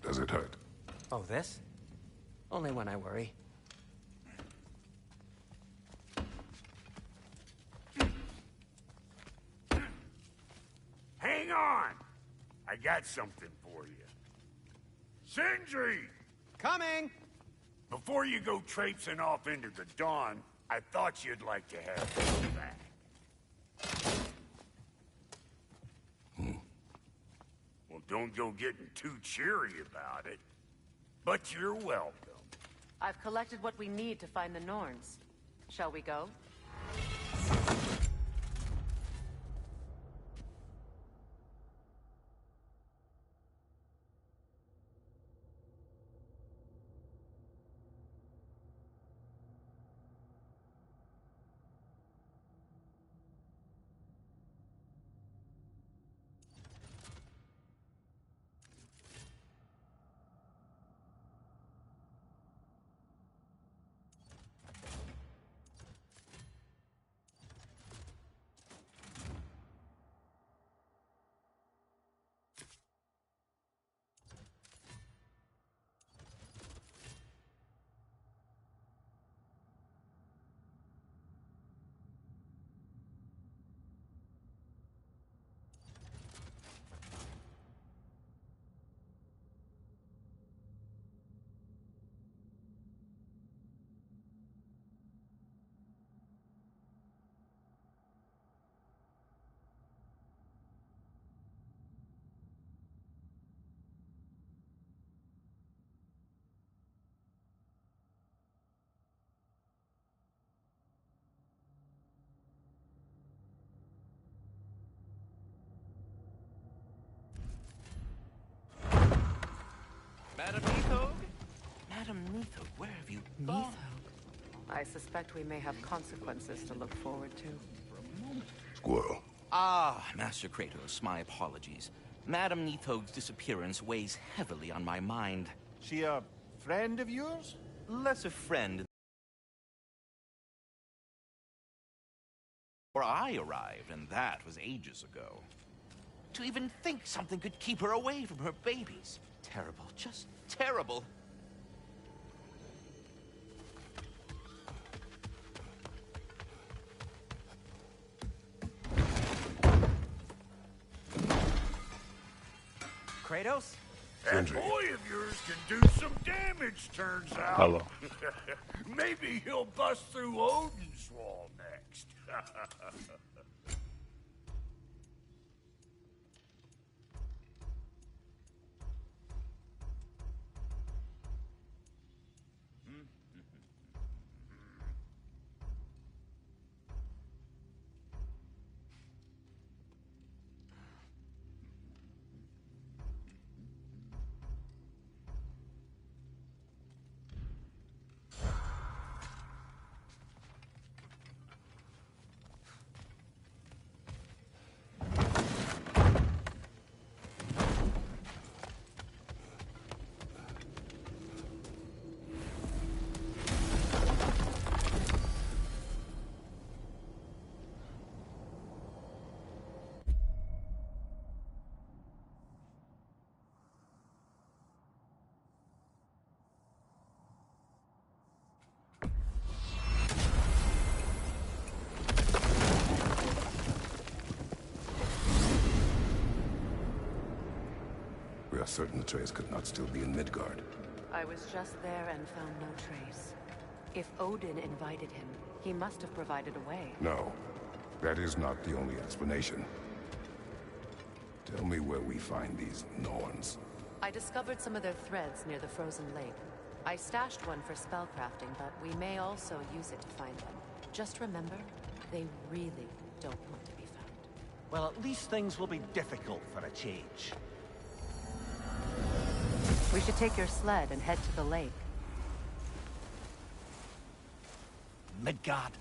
Does it hurt? Oh, this? Only when I worry. Hang on! I got something for you. Sindri! Coming! Before you go traipsing off into the dawn, I thought you'd like to have this back. Well, don't go getting too cheery about it. But you're welcome. I've collected what we need to find the Norns. Shall we go? Madam Neathog? Madam Neathog, where have you gone? I suspect we may have consequences to look forward to. Squirrel. Ah, Master Kratos, my apologies. Madam Neathog's disappearance weighs heavily on my mind. She a friend of yours? Less a friend. Or I arrived, and that was ages ago. To even think something could keep her away from her babies. Terrible, just terrible. Kratos? That Sindri. boy of yours can do some damage, turns out. Hello. Maybe he'll bust through Odin's wall next. We are certain Atreus could not still be in Midgard. I was just there and found no trace. If Odin invited him, he must have provided a way. No, that is not the only explanation. Tell me where we find these Norns. I discovered some of their threads near the frozen lake. I stashed one for spellcrafting, but we may also use it to find them. Just remember, they really don't want to be found. Well, at least things will be difficult for a change. We should take your sled and head to the lake. Midgard.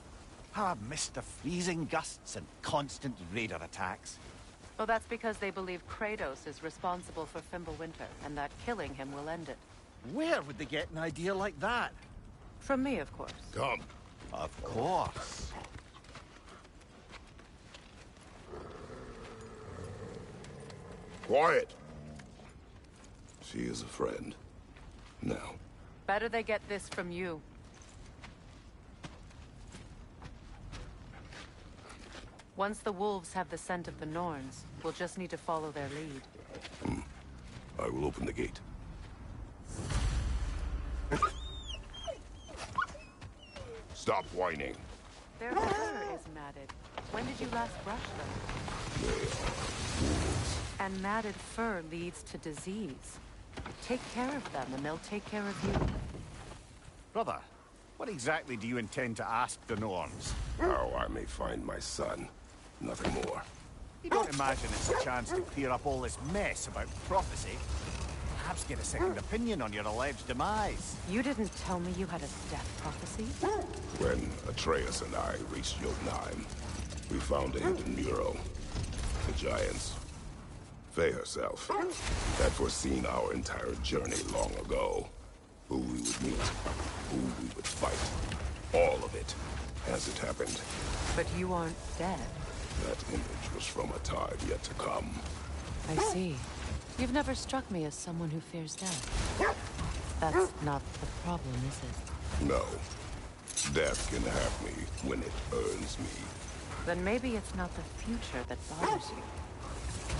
How I missed the freezing gusts and constant raider attacks. Well, that's because they believe Kratos is responsible for Fimbulwinter, and that killing him will end it. Where would they get an idea like that? From me, of course. Come. Of course. Quiet. She is a friend. Now. Better they get this from you. Once the wolves have the scent of the Norns, we'll just need to follow their lead. I will open the gate. Stop whining. Their fur is matted. When did you last brush them? They are wolves. And matted fur leads to disease. Take care of them, and they'll take care of you. Brother, what exactly do you intend to ask the Norns? How I may find my son. Nothing more. You don't imagine it's a chance to clear up all this mess about prophecy? Perhaps get a second opinion on your alleged demise. You didn't tell me you had a death prophecy? When Atreus and I reached Jotunheim, we found a hidden mural. The Giants, Faye herself, had foreseen our entire journey long ago. Who we would meet, who we would fight. All of it, as it happened. But you aren't dead. That image was from a time yet to come. I see. You've never struck me as someone who fears death. That's not the problem, is it? No. Death can have me when it earns me. Then maybe it's not the future that bothers you.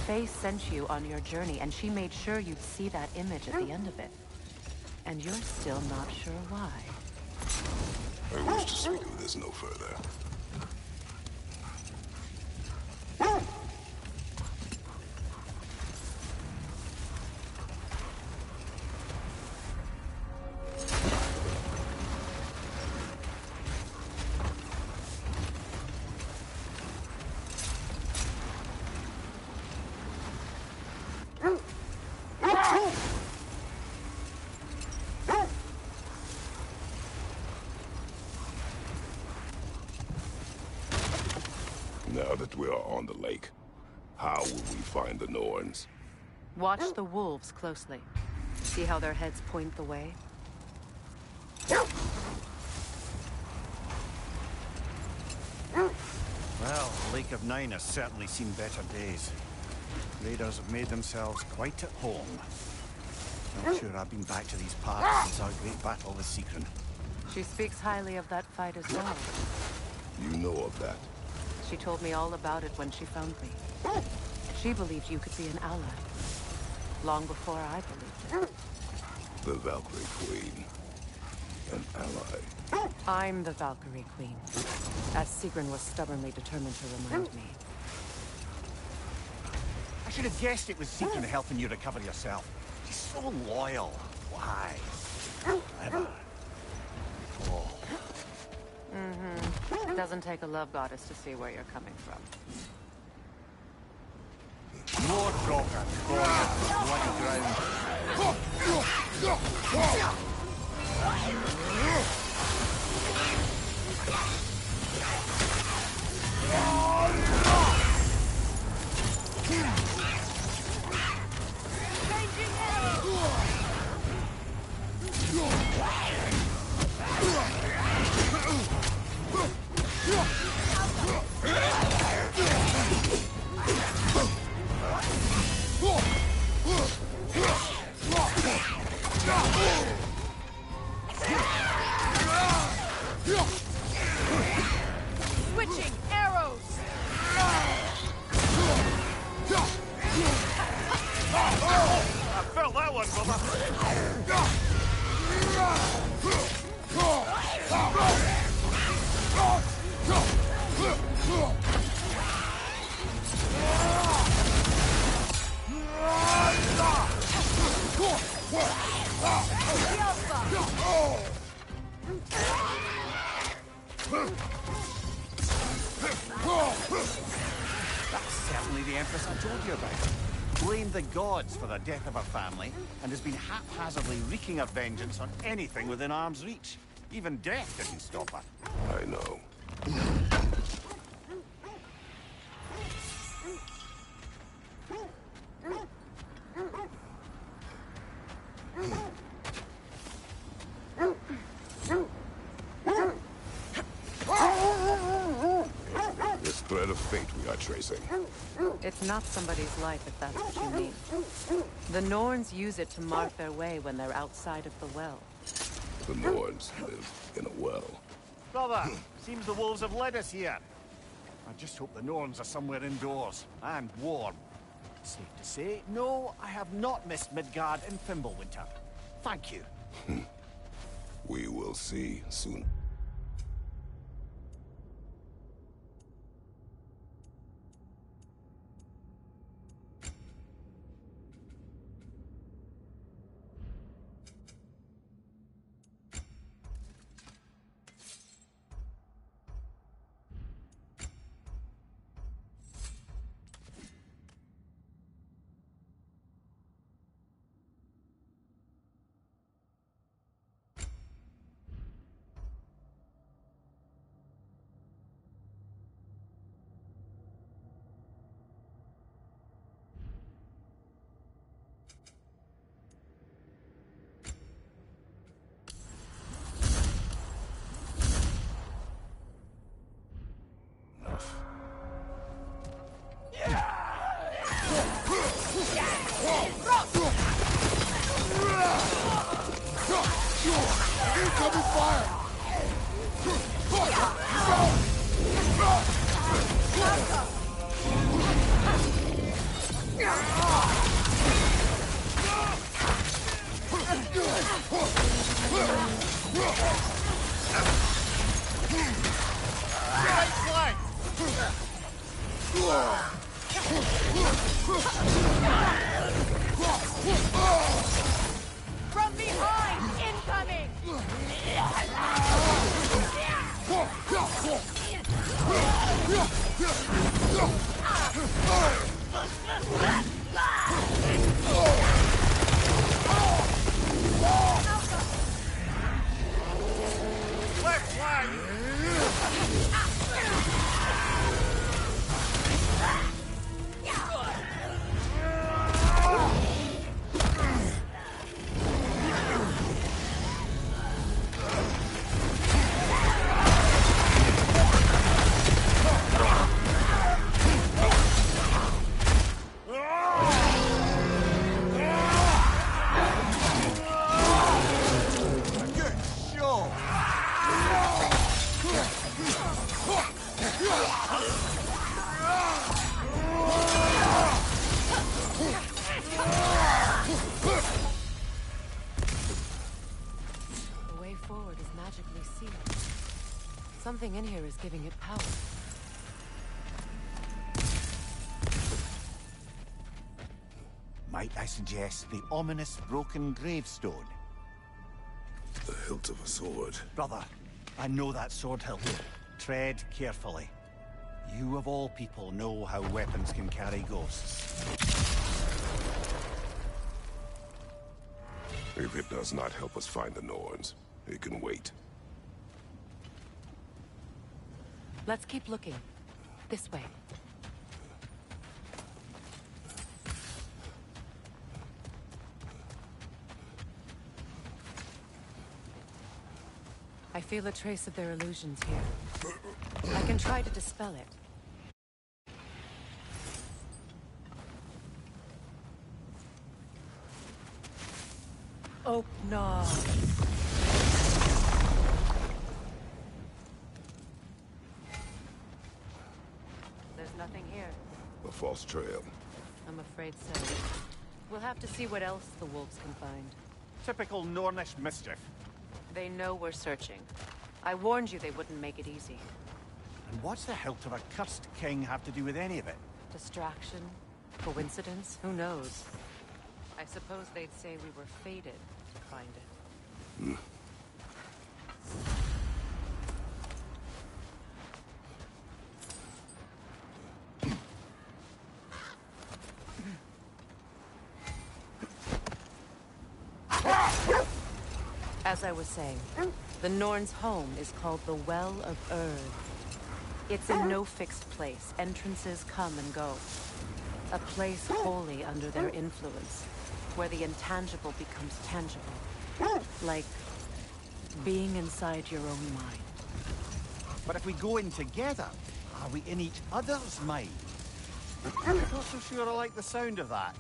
Faye sent you on your journey, and she made sure you'd see that image at the end of it. And you're still not sure why. I wish to speak of this no further. Now that we are on the lake, how will we find the Norns? Watch the wolves closely. See how their heads point the way? Well, the Lake of Nine has certainly seen better days. Raiders have made themselves quite at home. Not sure I've been back to these parts since our great battle with Secret. She speaks highly of that fight as well. You know of that. She told me all about it when she found me. She believed you could be an ally. Long before I believed it. The Valkyrie Queen. An ally. I'm the Valkyrie Queen, as Sigrun was stubbornly determined to remind me. I should have guessed it was Secret helping you recover yourself. She's so loyal, wise, clever. Oh. Mm-hmm. It doesn't take a love goddess to see where you're coming from. Lord Rocker, bloody ground. Switching arrows! I felt that one, brother. That's certainly the Empress I told you about. Blamed the gods for the death of her family, and has been haphazardly wreaking her vengeance on anything within arm's reach. Even death didn't stop her. I know. This thread of fate we are tracing. It's not somebody's life, if that's what you mean. The Norns use it to mark their way when they're outside of the well. The Norns live in a well. Brother, seems the wolves have led us here. I just hope the Norns are somewhere indoors, and warm. Safe to say, no, I have not missed Midgard in Fimbulwinter. Thank you. We will see soon. Incoming fire! Right flank! From behind! Incoming! Left flank! Good show! The way forward is magically sealed. Something in here is giving it power. Might I suggest the ominous broken gravestone? The hilt of a sword. Brother, I know that sword hilt. Tread carefully. You of all people know how weapons can carry ghosts. If it does not help us find the Norns, it can wait. Let's keep looking. This way. I feel a trace of their illusions here. I can try to dispel it. Oh, no. There's nothing here. A false trail. I'm afraid so. We'll have to see what else the wolves can find. Typical Nornish mischief. They know we're searching. I warned you they wouldn't make it easy. And what's the hilt of a cursed king have to do with any of it? Distraction? Coincidence? Who knows? I suppose they'd say we were fated to find it. As I was saying, the Norn's home is called the Well of Erd. It's in no fixed place. Entrances come and go. A place wholly under their influence, where the intangible becomes tangible. Like being inside your own mind. But if we go in together, are we in each other's mind? I'm not so sure I like the sound of that.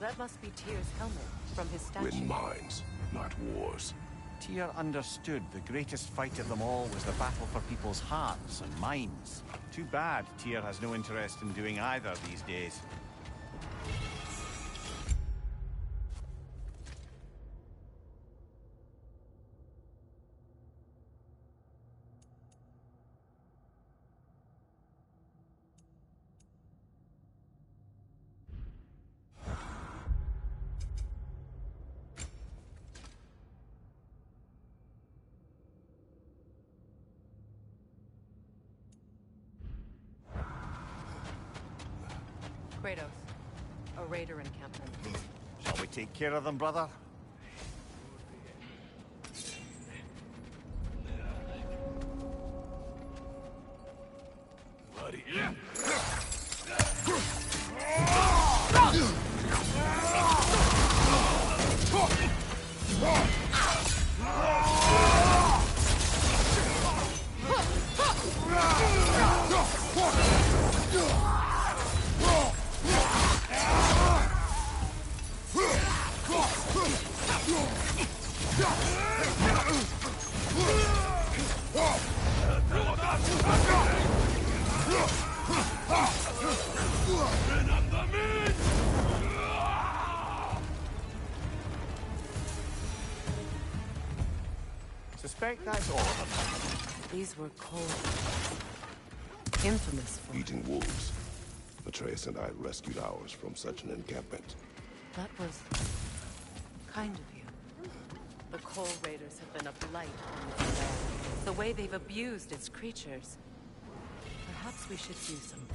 That must be Tyr's helmet from his statue. Win mines, not wars. Tyr understood the greatest fight of them all was the battle for people's hearts and minds. Too bad Tyr has no interest in doing either these days. Kratos, a raider encampment. Shall we take care of them, brother? Buddy. Suspect that's all of them. These were cold. Infamous for... Eating wolves. Atreus and I rescued ours from such an encampment. That was... kind of you. The Coal Raiders have been a blight on this land. The way they've abused its creatures. Perhaps we should do some...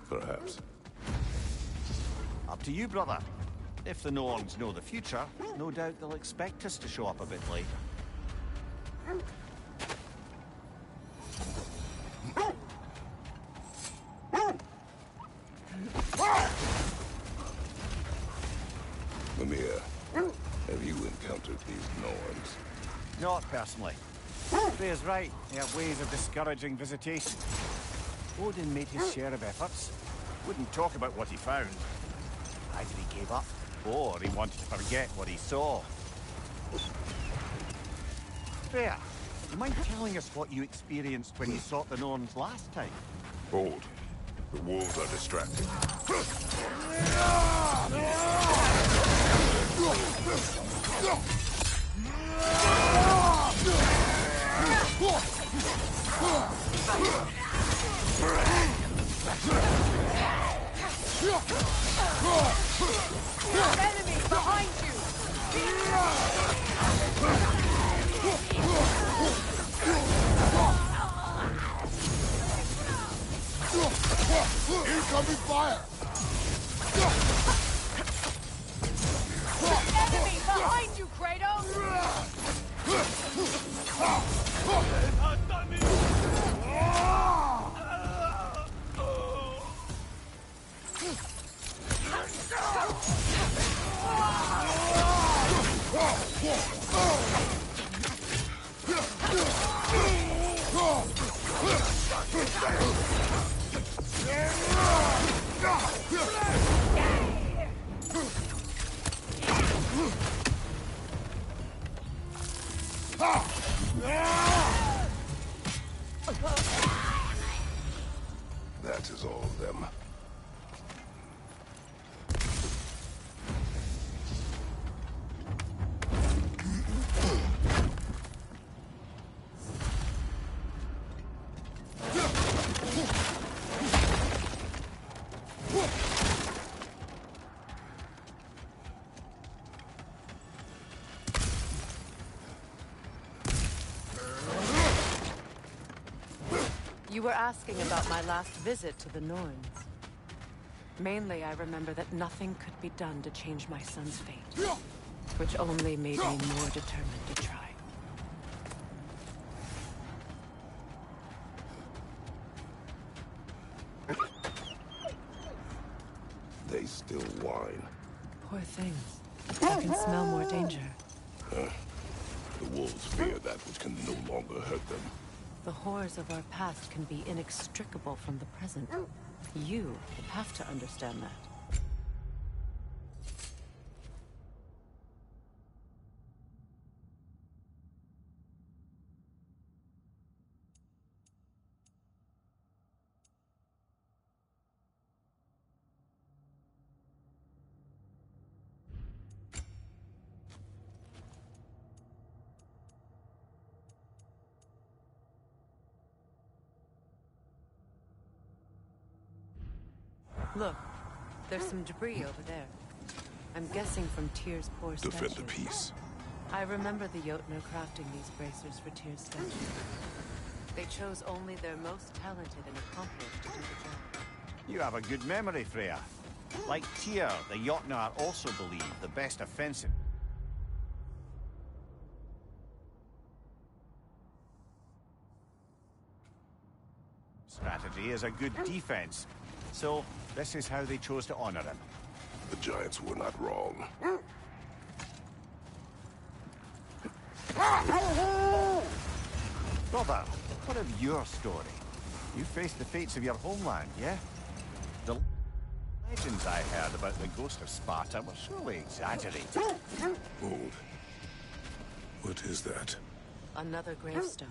Perhaps. Up to you, brother. If the Norns know the future, no doubt they'll expect us to show up a bit late. Mimir, have you encountered these Norns? Not personally. Freya's right. They have ways of discouraging visitation. Odin made his share of efforts. Wouldn't talk about what he found. Either he gave up, or he wanted to forget what he saw. Freya, you mind telling us what you experienced when you sought the Norns last time? Hold. The wolves are distracted. Enemy behind you! Incoming fire! Enemy behind you, Kratos! That is all of them. You were asking about my last visit to the Norns. Mainly, I remember that nothing could be done to change my son's fate, which only made me more determined to try. They still whine. Poor things. I can smell more danger. The wolves fear that which can no longer hurt them. The horrors of our past can be inextricable from the present. You have to understand that. Look, there's some debris over there. I'm guessing from Tyr's poor statue. Defend the peace. I remember the Jotnar crafting these bracers for Tyr's statue. They chose only their most talented and accomplished to do the job. You have a good memory, Freya. Like Tyr, the Jotnar also believe the best offensive strategy is a good defense. So, this is how they chose to honor him. The giants were not wrong. Brother, what of your story? You faced the fates of your homeland, yeah? The legends I heard about the ghost of Sparta were surely exaggerated. Hold. What is that? Another gravestone.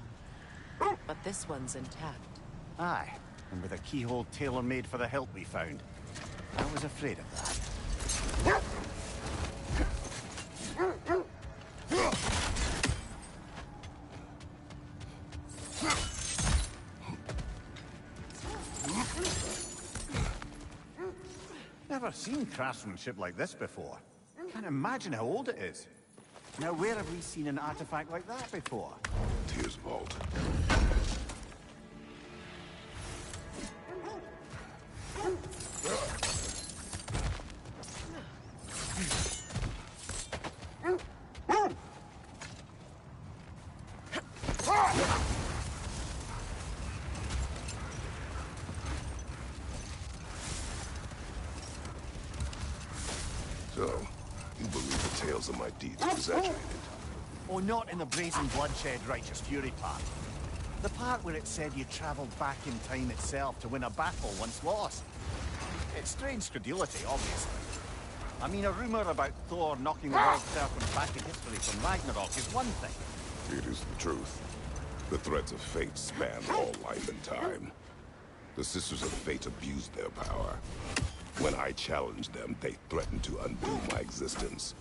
But this one's intact. Aye, and with a keyhole tailor-made for the hilt we found. I was afraid of that. Never seen craftsmanship like this before. Can't imagine how old it is. Now, where have we seen an artifact like that before? Tyr's vault. So, you believe the tales of my deeds are exaggerated? Oh, not in the brazen bloodshed righteous fury part. The part where it said you traveled back in time itself to win a battle once lost. It's strange credulity, obviously. I mean, a rumor about Thor knocking the world serpent back in history from Ragnarok is one thing. It is the truth. The threads of fate span all life and time. The Sisters of Fate abused their power. When I challenged them, they threatened to undo my existence.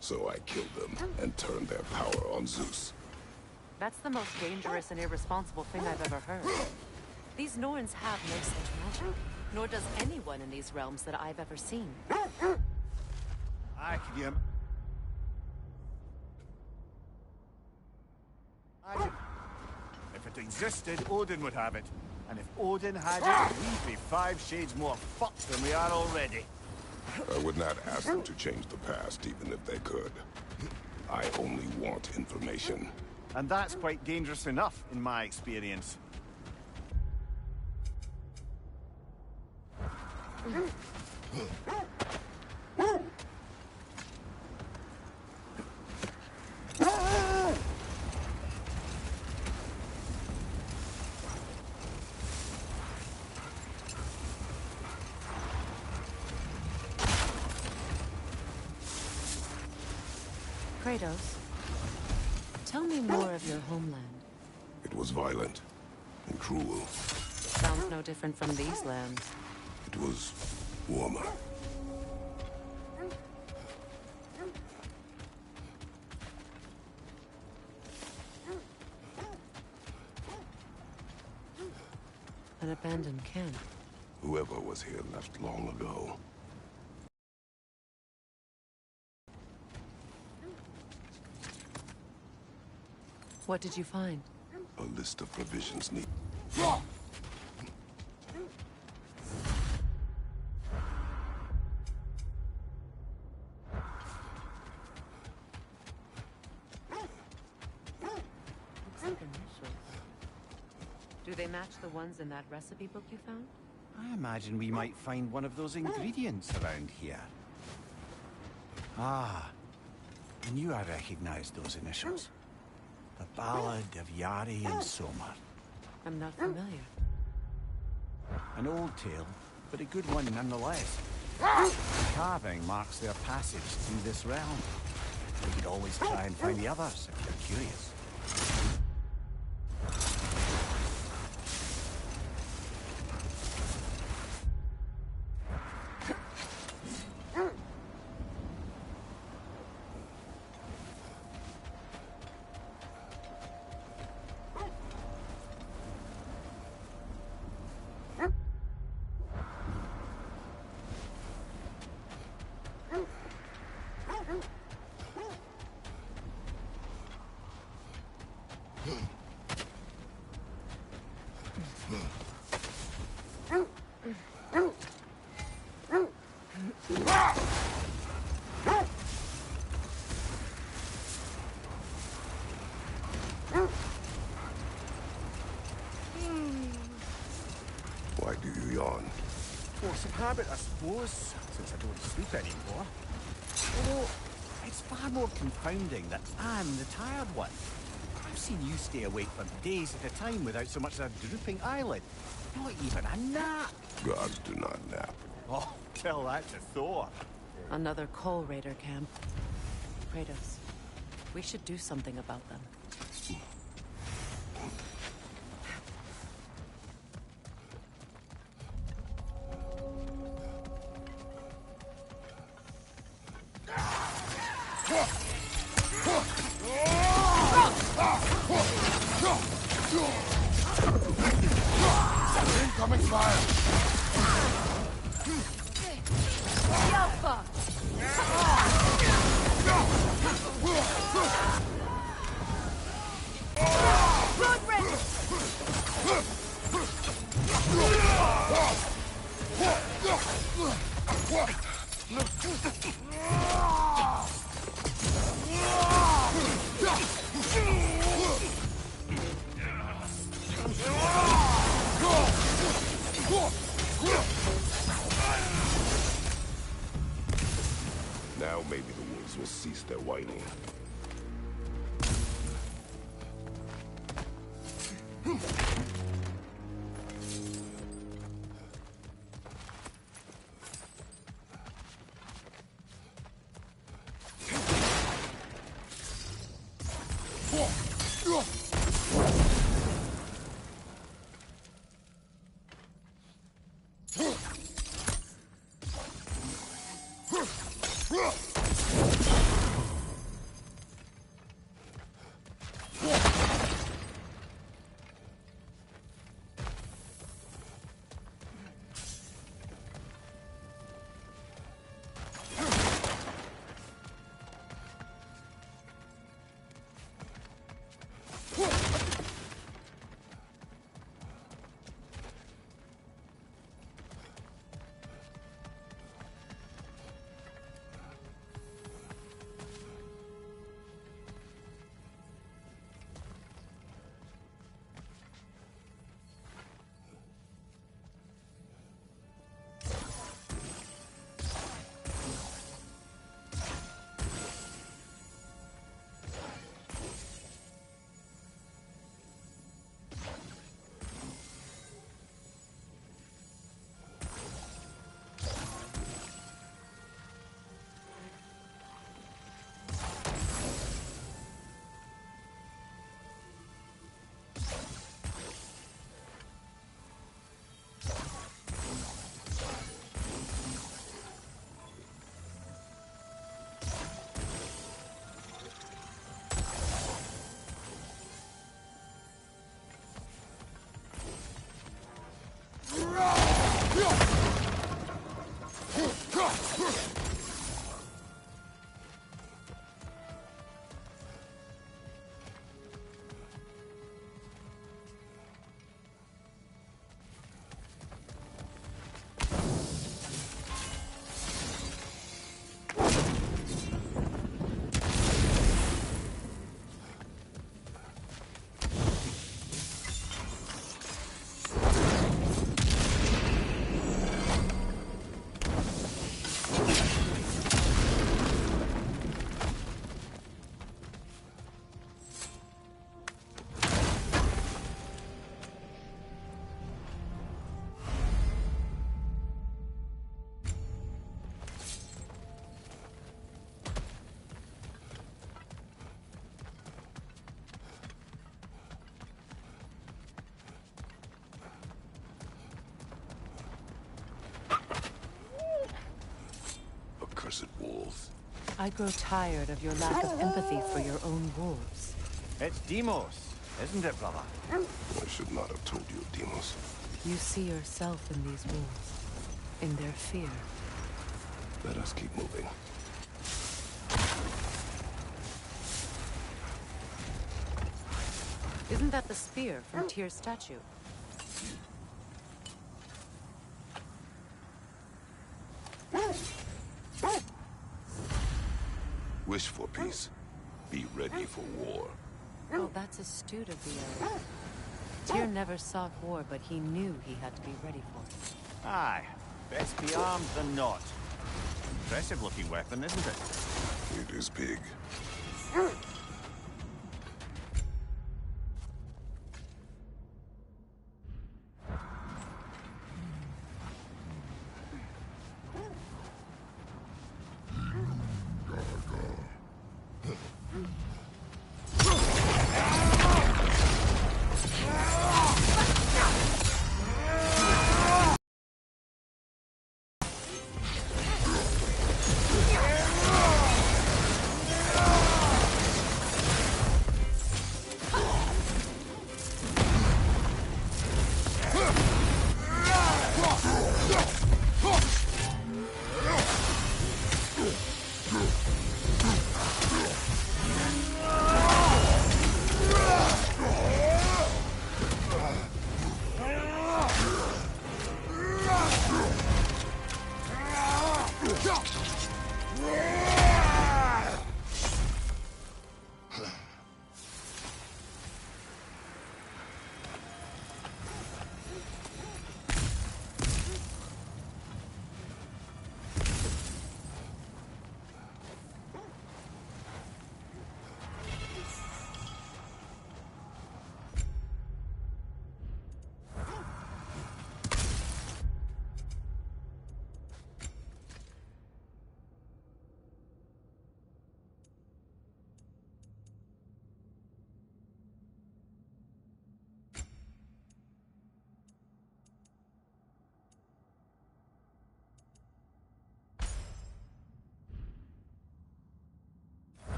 So I killed them and turned their power on Zeus. That's the most dangerous and irresponsible thing I've ever heard. These Norns have no such magic. Nor does anyone in these realms that I've ever seen. I can you imagine? If it existed, Odin would have it. And if Odin had it, we'd be 5 shades more fucked than we are already. I would not ask them to change the past, even if they could. I only want information. And that's quite dangerous enough, in my experience. Kratos, tell me more of your homeland. It was violent and cruel. Sounds no different from these lands. It was warmer. An abandoned camp. Whoever was here left long ago. What did you find? A list of provisions needed. Looks like initials. Do they match the ones in that recipe book you found? I imagine we might find one of those ingredients around here. Ah, I knew I recognized those initials. The Ballad of Yari and Somar. I'm not familiar. An old tale, but a good one nonetheless. The carving marks their passage through this realm. You could always try and find the others if you're curious. Why do you yawn? Force of habit, I suppose, since I don't sleep anymore. Although, it's far more confounding that I'm the tired one. I've seen you stay awake for days at a time without so much as a drooping eyelid. Not even a nap. Gods do not nap. Oh, tell that to Thor. Another Coal Raider camp. Kratos, we should do something about them. Incoming fire! Now maybe the wolves will cease their whining. I grow tired of your lack of empathy for your own wolves. It's Demos, isn't it, brother? I should not have told you, Demos. You see yourself in these wolves, in their fear. Let us keep moving. Isn't that the spear from Tyr's statue? Wish for peace. Be ready for war. Oh, that's astute of the elf. Tyr never sought war, but he knew he had to be ready for it. Aye. Best be armed than not. Impressive looking weapon, isn't it? It is big.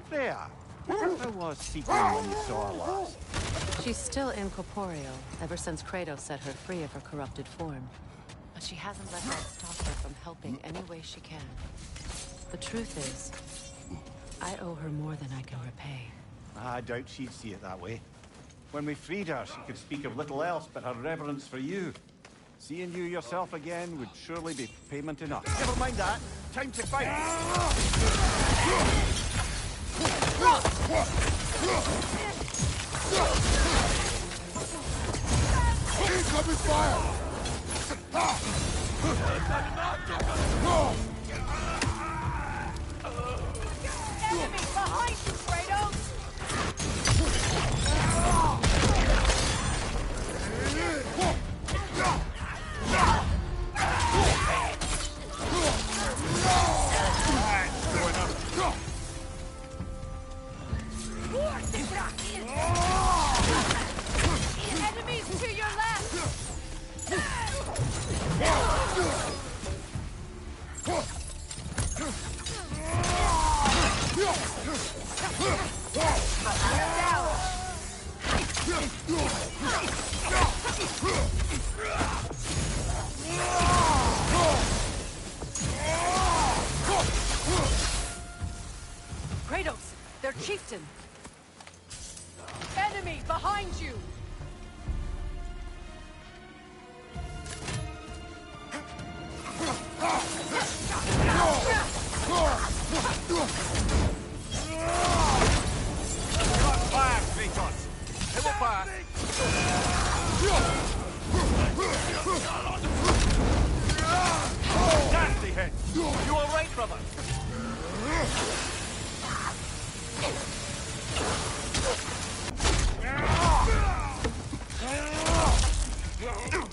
There. How was Sequin when you saw her last? She's still incorporeal, ever since Kratos set her free of her corrupted form. But she hasn't let that stop her from helping any way she can. The truth is, I owe her more than I can repay. I doubt she'd see it that way. When we freed her, she could speak of little else but her reverence for you. Seeing you yourself again would surely be payment enough. Never mind that. Time to fight! Incoming fire! Enemy behind you, Kratos! Enemies to your left!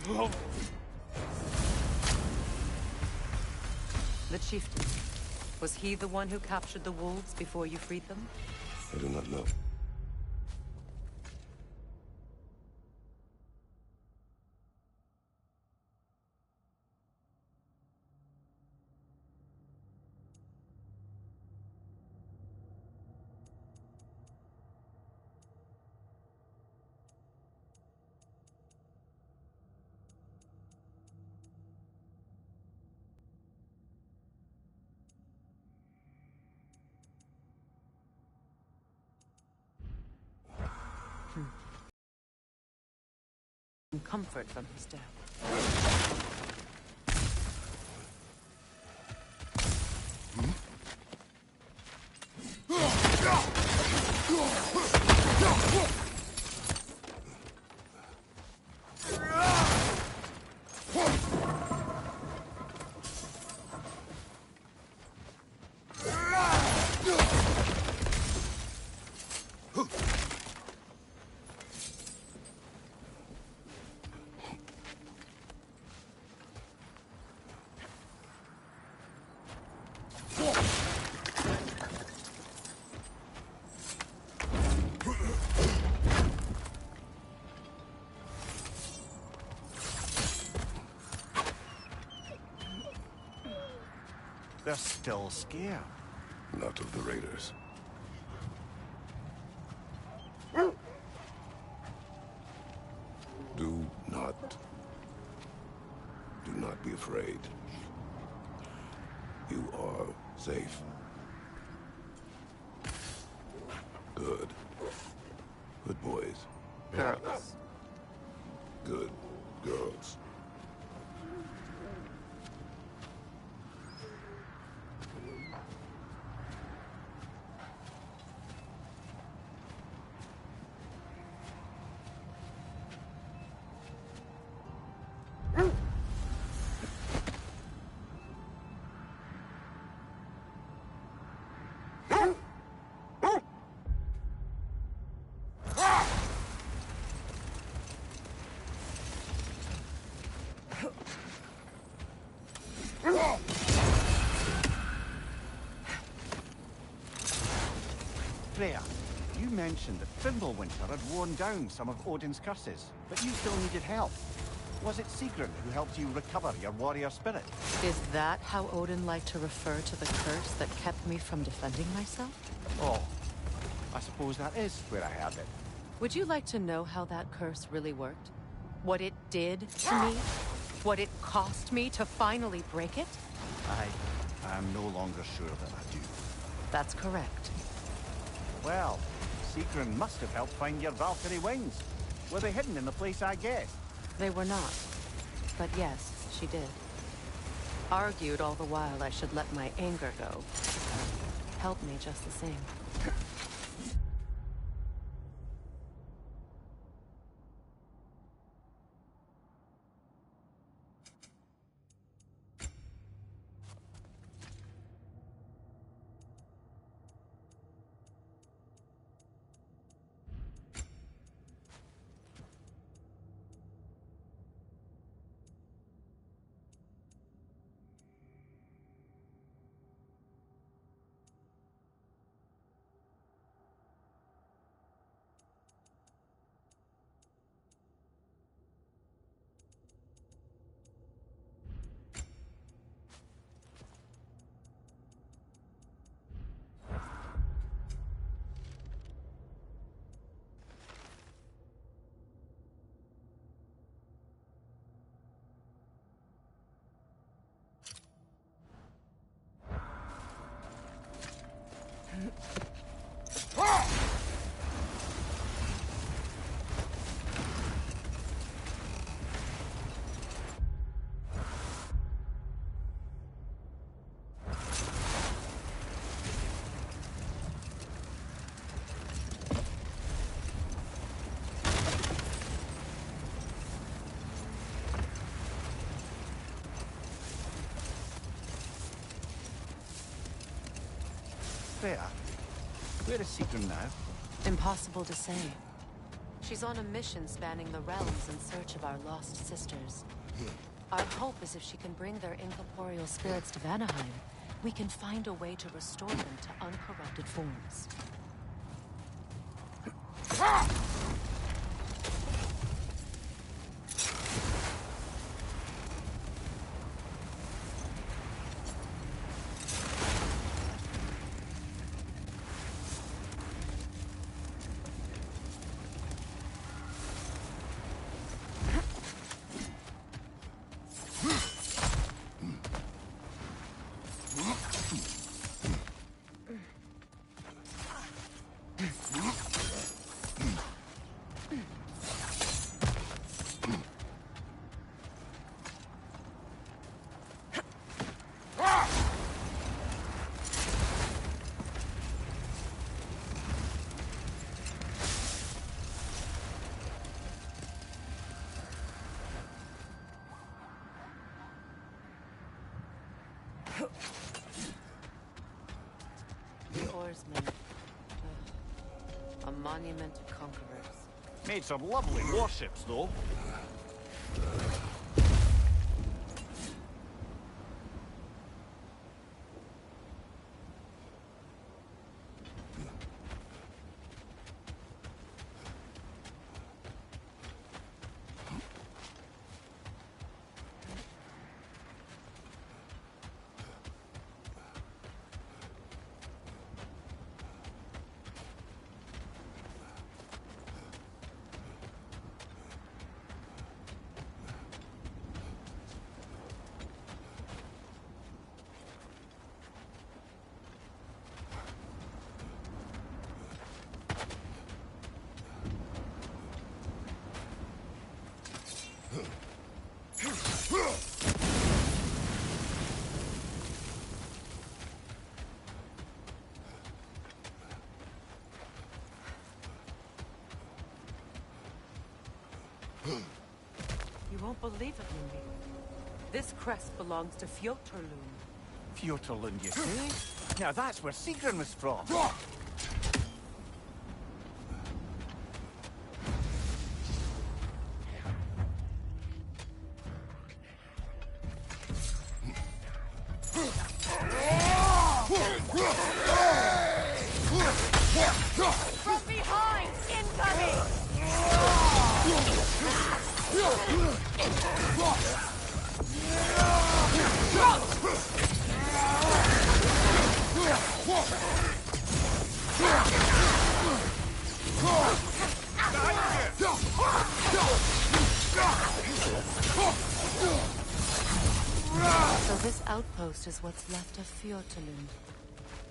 The chieftain. Was he the one who captured the wolves before you freed them? I do not know. Comfort from his death. They're still scared. Not of the raiders. Do not be afraid. You are safe. Good. Good boys. Girls. Good girls. Freya, you mentioned that Fimbulwinter had worn down some of Odin's curses, but you still needed help. Was it Sigrun who helped you recover your warrior spirit? Is that how Odin liked to refer to the curse that kept me from defending myself? Oh, I suppose that is where I heard it. Would you like to know how that curse really worked? What it did to me? What it cost me to finally break it? I am no longer sure that I do. That's correct. Well, Sigrun must have helped find your Valkyrie wings. Were they hidden in the place I guessed? They were not. But yes, she did. Argued all the while I should let my anger go. Helped me just the same. Freya, where is Sigrun now? Impossible to say. She's on a mission spanning the realms in search of our lost sisters. Our hope is if she can bring their incorporeal spirits to Vanaheim, we can find a way to restore them to uncorrupted forms. The oarsmen. A monument to conquerors. Made some lovely warships, though. You won't believe it, Mindy. This crest belongs to Fjotorlund. Fjotorlund, you say? Now that's where Sigrun was from. From behind! Incoming! So this outpost is what's left of Fjotorlund.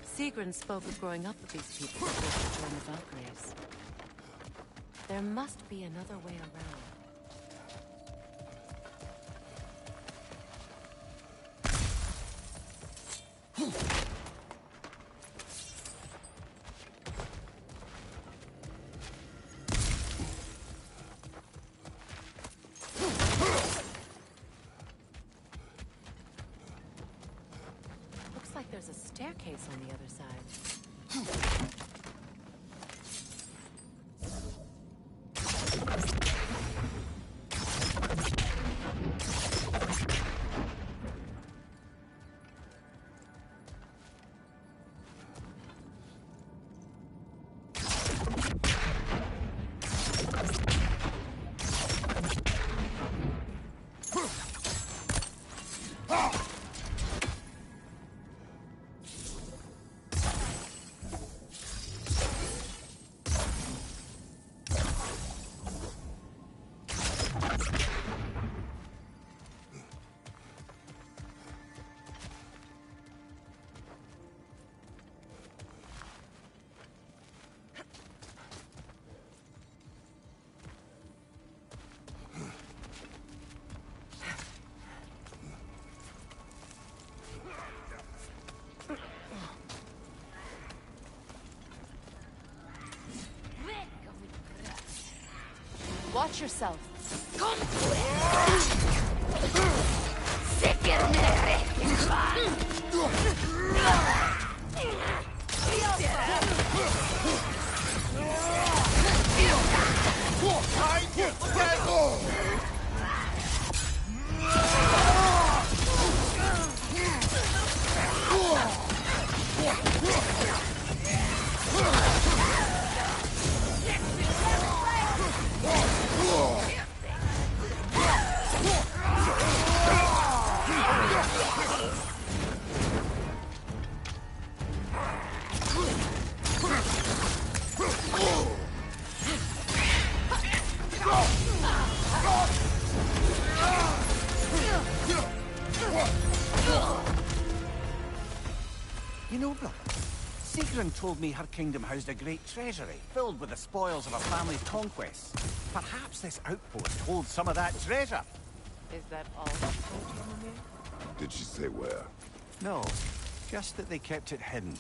Sigrun spoke of growing up with these people before she joined the Valkyries. There must be another way around. Looks like there's a staircase on the other side. Watch yourself. brother. Sigrun told me her kingdom housed a great treasury, filled with the spoils of her family's conquests. Perhaps this outpost holds some of that treasure. Is that all she told you, Mimir? Did she say where? No, just that they kept it hidden.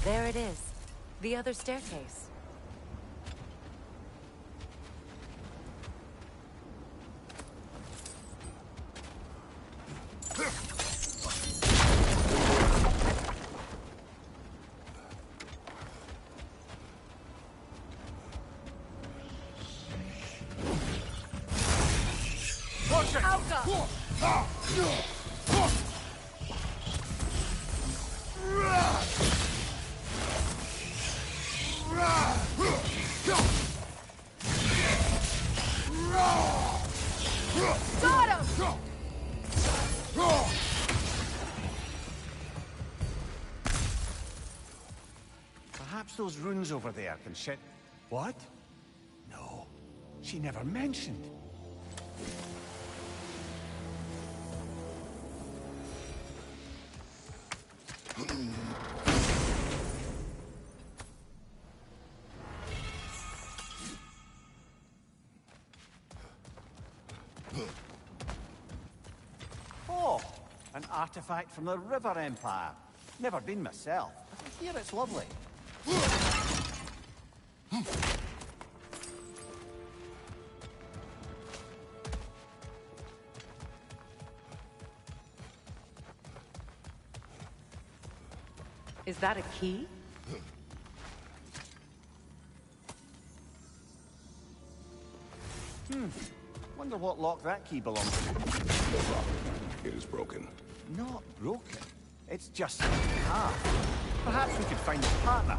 There it is. The other staircase. Perhaps those runes over there can shed... What? No, she never mentioned. Oh, an artifact from the River Empire. Never been myself, but I hear it's lovely. Is that a key? Wonder what lock that key belongs to. No problem. It is broken. Not broken. It's just half. Perhaps we could find a partner.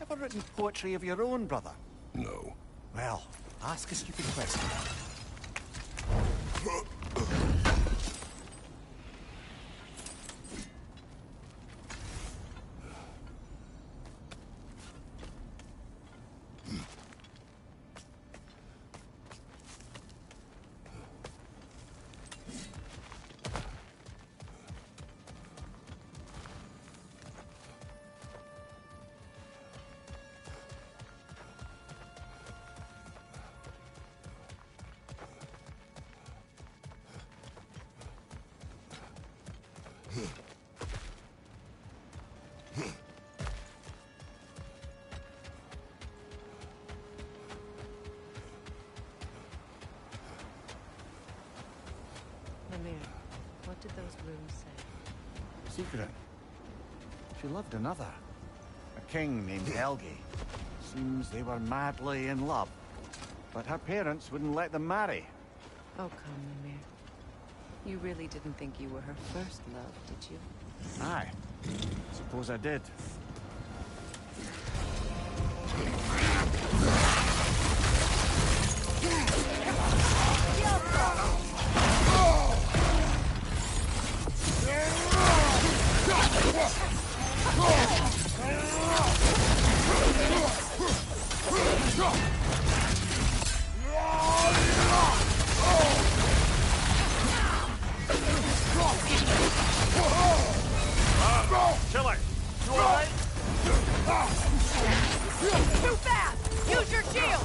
Ever written poetry of your own, brother? No. Well, ask a stupid question. Mimir, what did those runes say? Secret. She loved another. A king named Helgi. Seems they were madly in love. But her parents wouldn't let them marry. Oh, come, Mimir. You really didn't think you were her first love, did you? Aye. Suppose I did. Chill it! You alright? Too fast! Use your shield!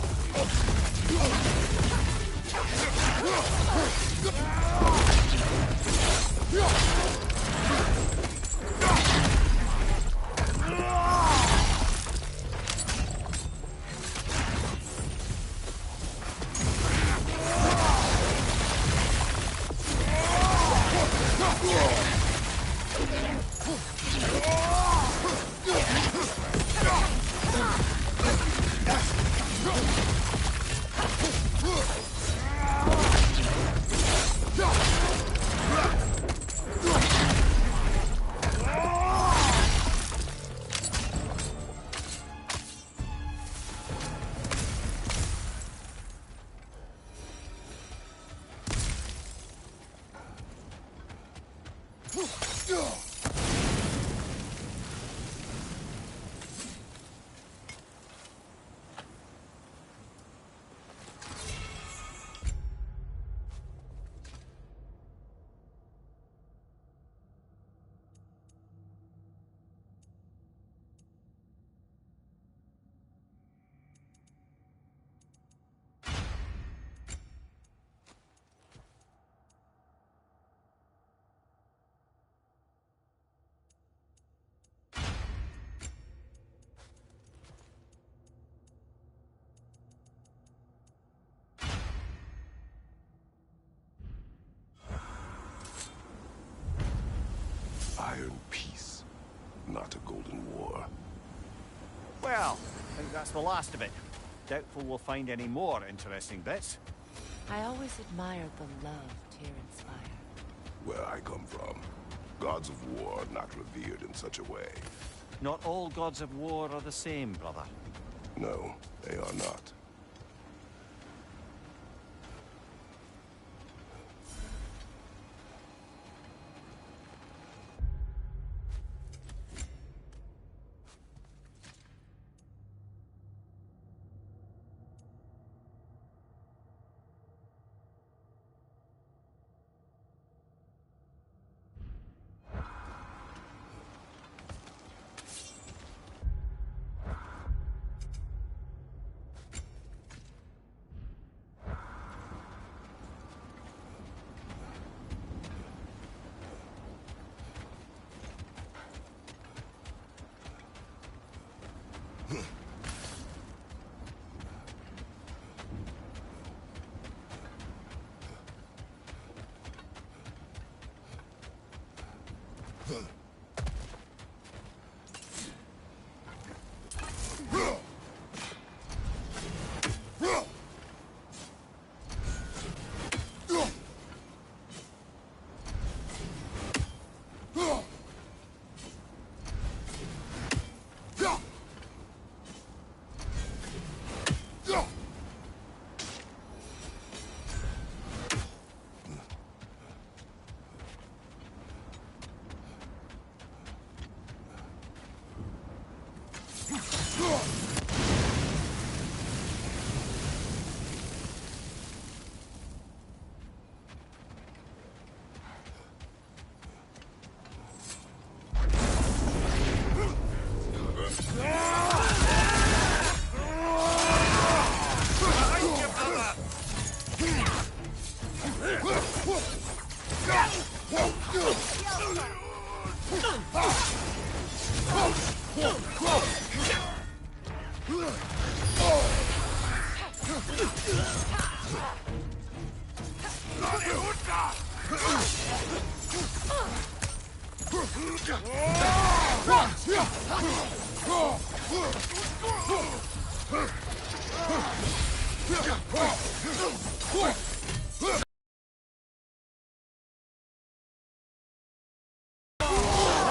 Iron peace, not a golden war. Well, I think that's the last of it. Doubtful we'll find any more interesting bits. I always admired the love Tyr inspired. Where I come from, gods of war are not revered in such a way. Not all gods of war are the same, brother. No, they are not.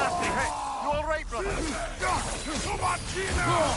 Nasty hit! You all right, brother? Come on, Gina!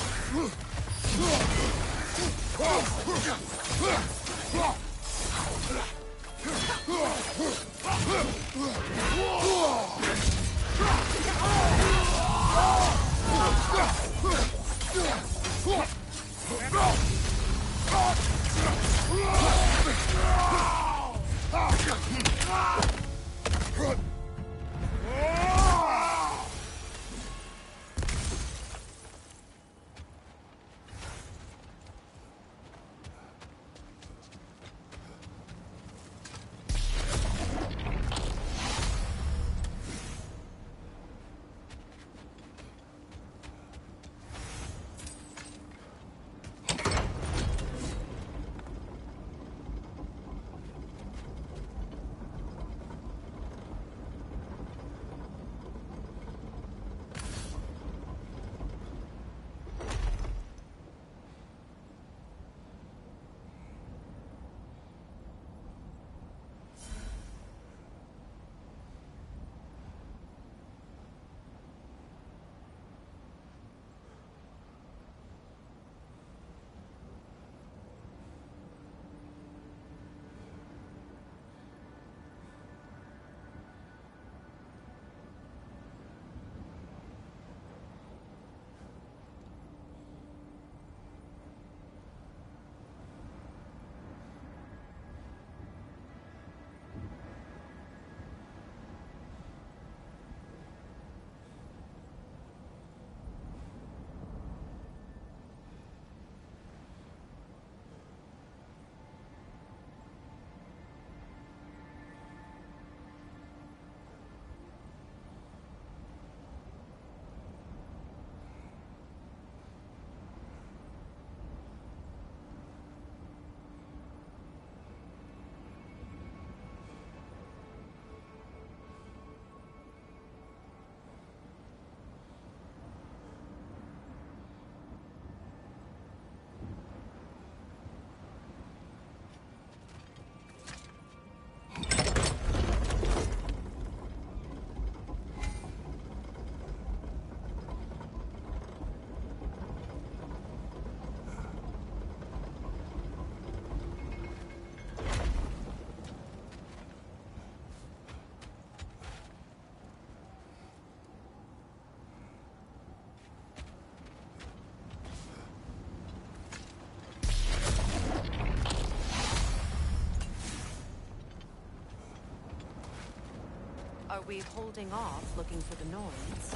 Are we holding off looking for the Norns?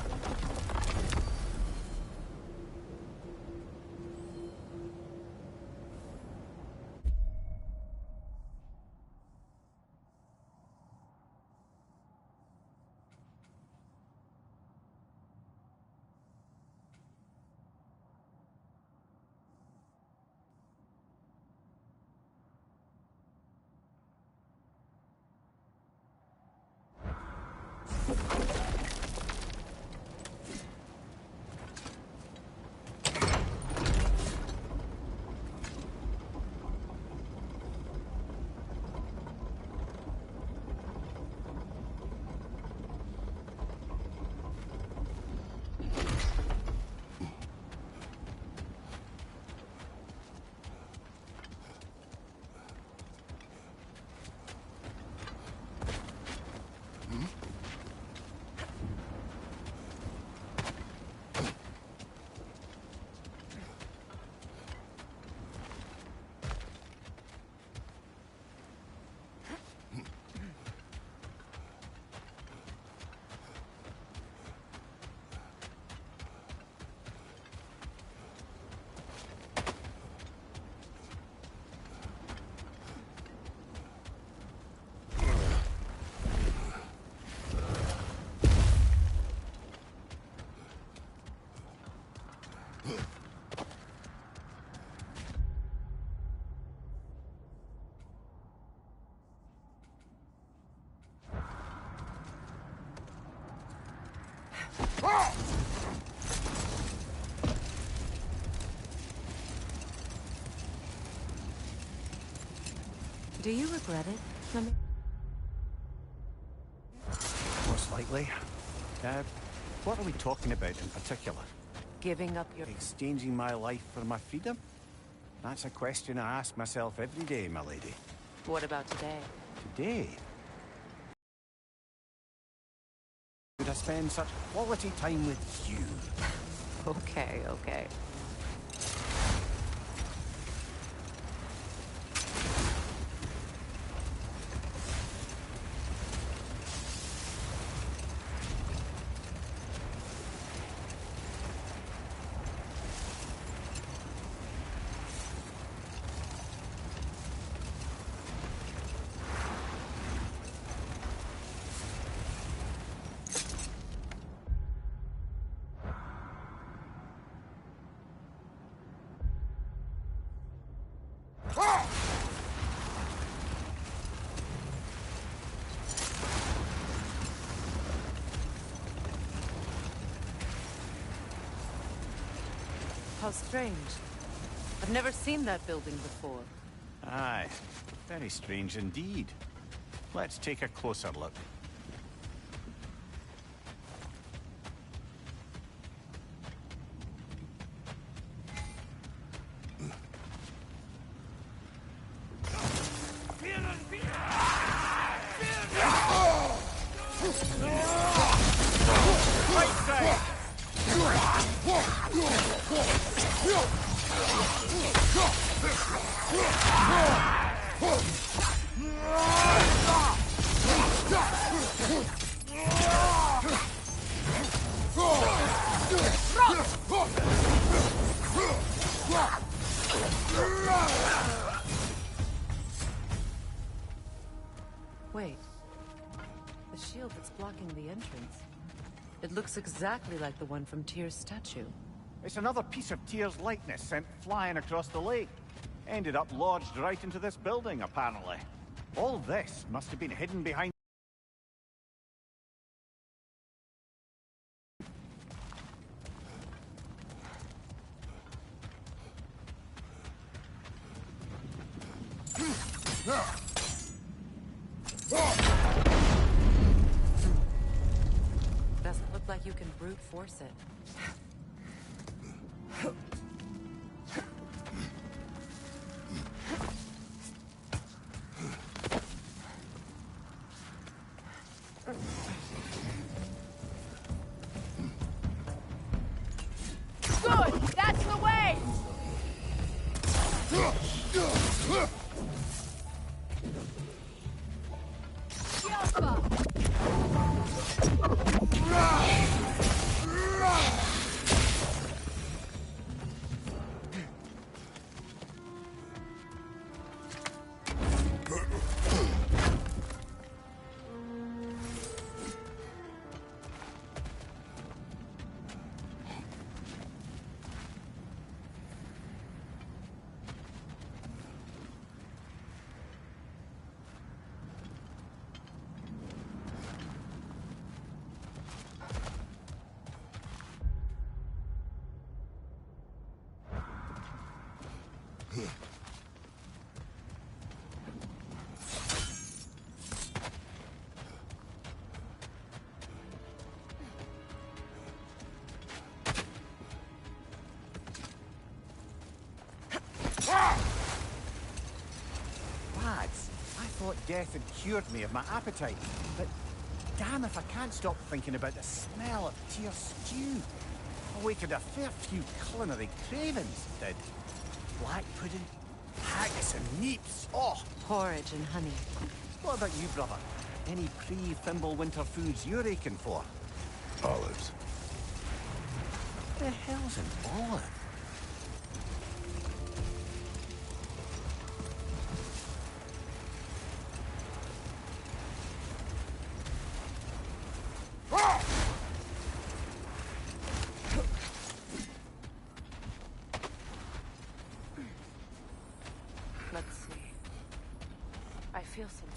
Do you regret it? Mummy? Most likely. What are we talking about in particular? Giving up your... Exchanging my life for my freedom? That's a question I ask myself every day, my lady. What about today? Today? Would I spend such quality time with you? Okay, okay. How strange. I've never seen that building before. Aye, very strange indeed. Let's take a closer look. Wait. The shield that's blocking the entrance. It looks exactly like the one from Tyr's statue. It's another piece of Tyr's likeness sent flying across the lake. Ended up lodged right into this building, apparently. All this must have been hidden behind... Doesn't look like you can brute force it. Good! That's the way! Lads, I thought death had cured me of my appetite, but damn if I can't stop thinking about the smell of Tyr's stew. Awakened a fair few culinary cravings, did. Black pudding, haggis and neeps, oh! Porridge and honey. What about you, brother? Any pre-Thimble winter foods you're aching for? Olives. The hell's an olive? Let's see. I feel something.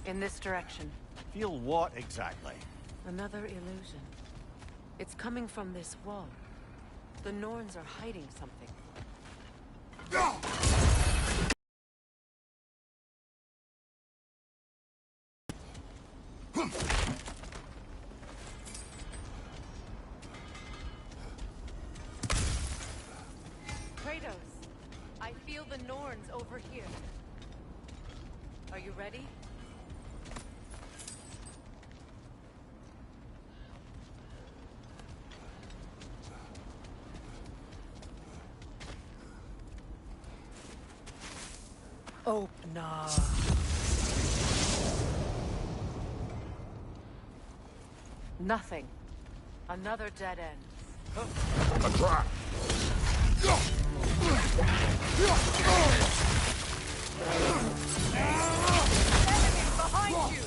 In this direction. Feel what exactly? Another illusion. It's coming from this wall. The Norns are hiding something. Kratos, I feel the Norns over here. Are you ready? Open up. Nothing. Another dead end. A trap! Enemy behind you!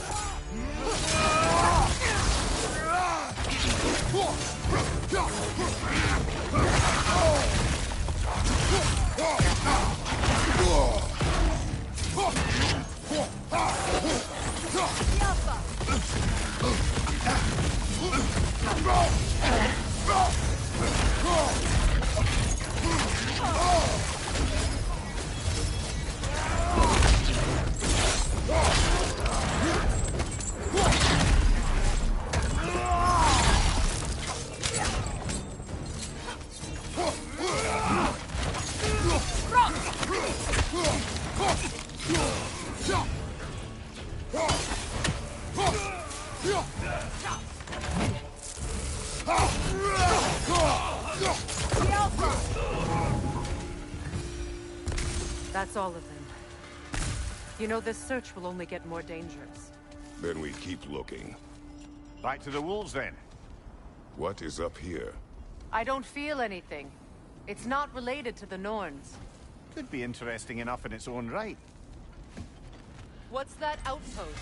That's all of them. You know, this search will only get more dangerous. Then we keep looking. Back to the wolves, then. What is up here? I don't feel anything. It's not related to the Norns. Could be interesting enough in its own right. What's that outpost?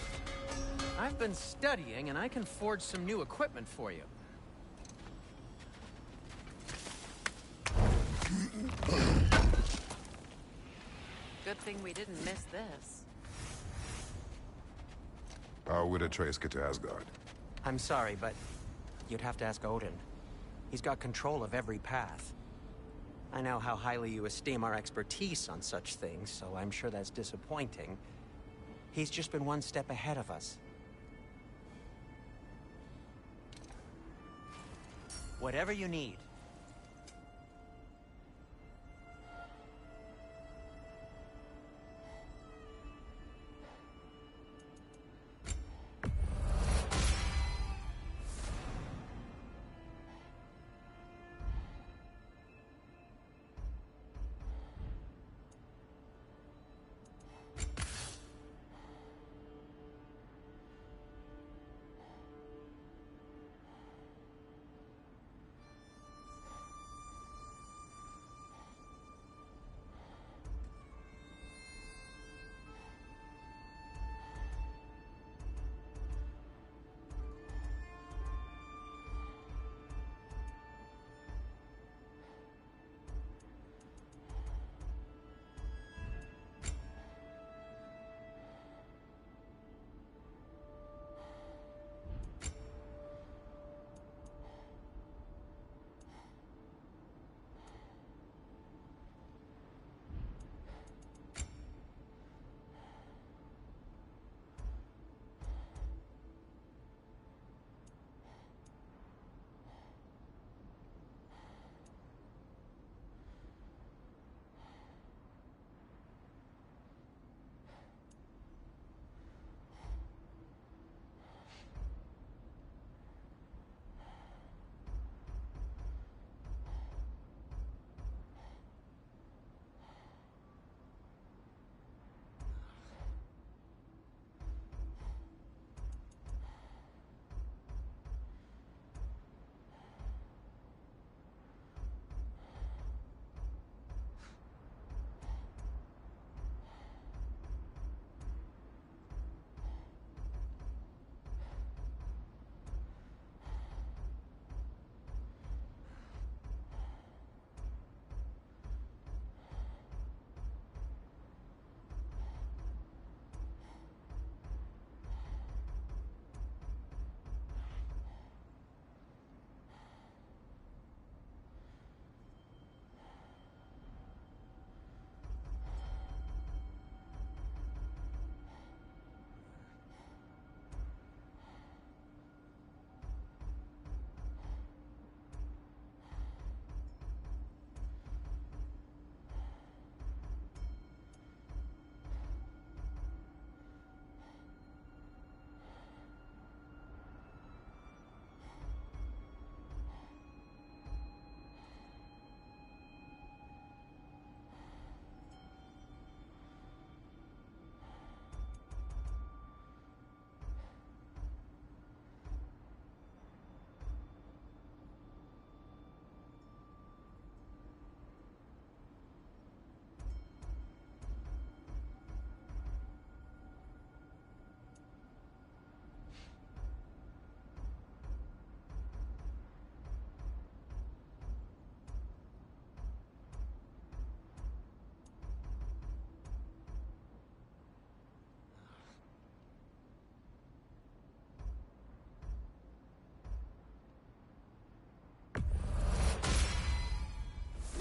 I've been studying, and I can forge some new equipment for you. Good thing we didn't miss this. How would Atreus get to Asgard? I'm sorry, but you'd have to ask Odin. He's got control of every path. I know how highly you esteem our expertise on such things, so I'm sure that's disappointing. He's just been one step ahead of us. Whatever you need.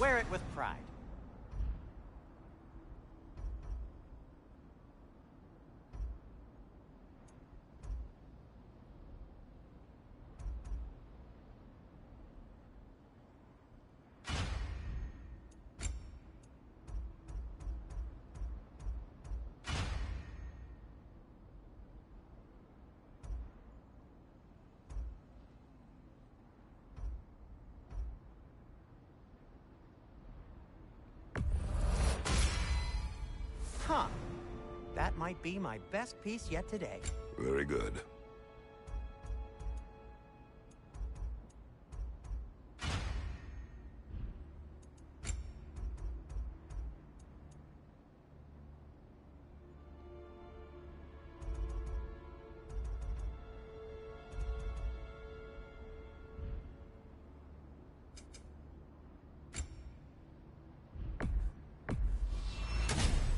Wear it with pride. Huh. That might be my best piece yet today. Very good.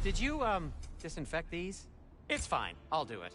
Did you, disinfect these? It's fine. I'll do it.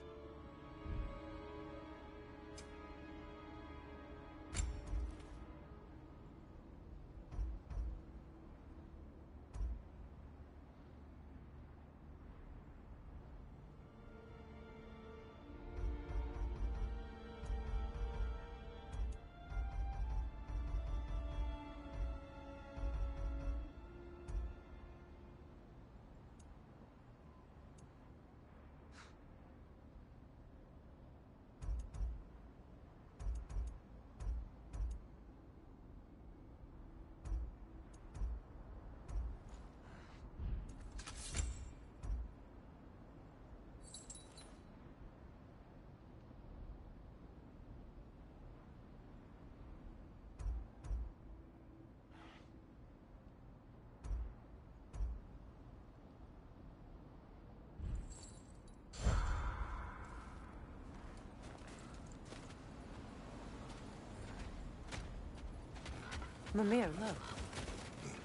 Mimir, look.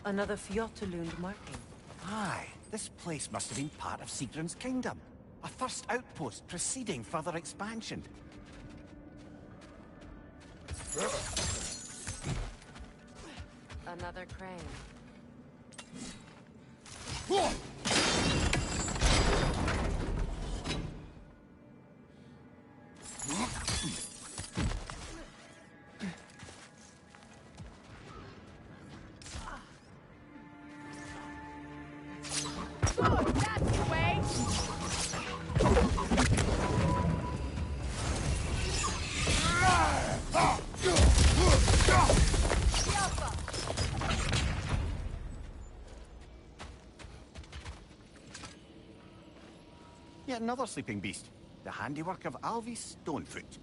Another Fjotalund marking. Aye, this place must have been part of Sigrun's kingdom. A first outpost preceding further expansion. Another crane. Oh, that's the way! Yet another sleeping beast. The handiwork of Alvi Stonefoot.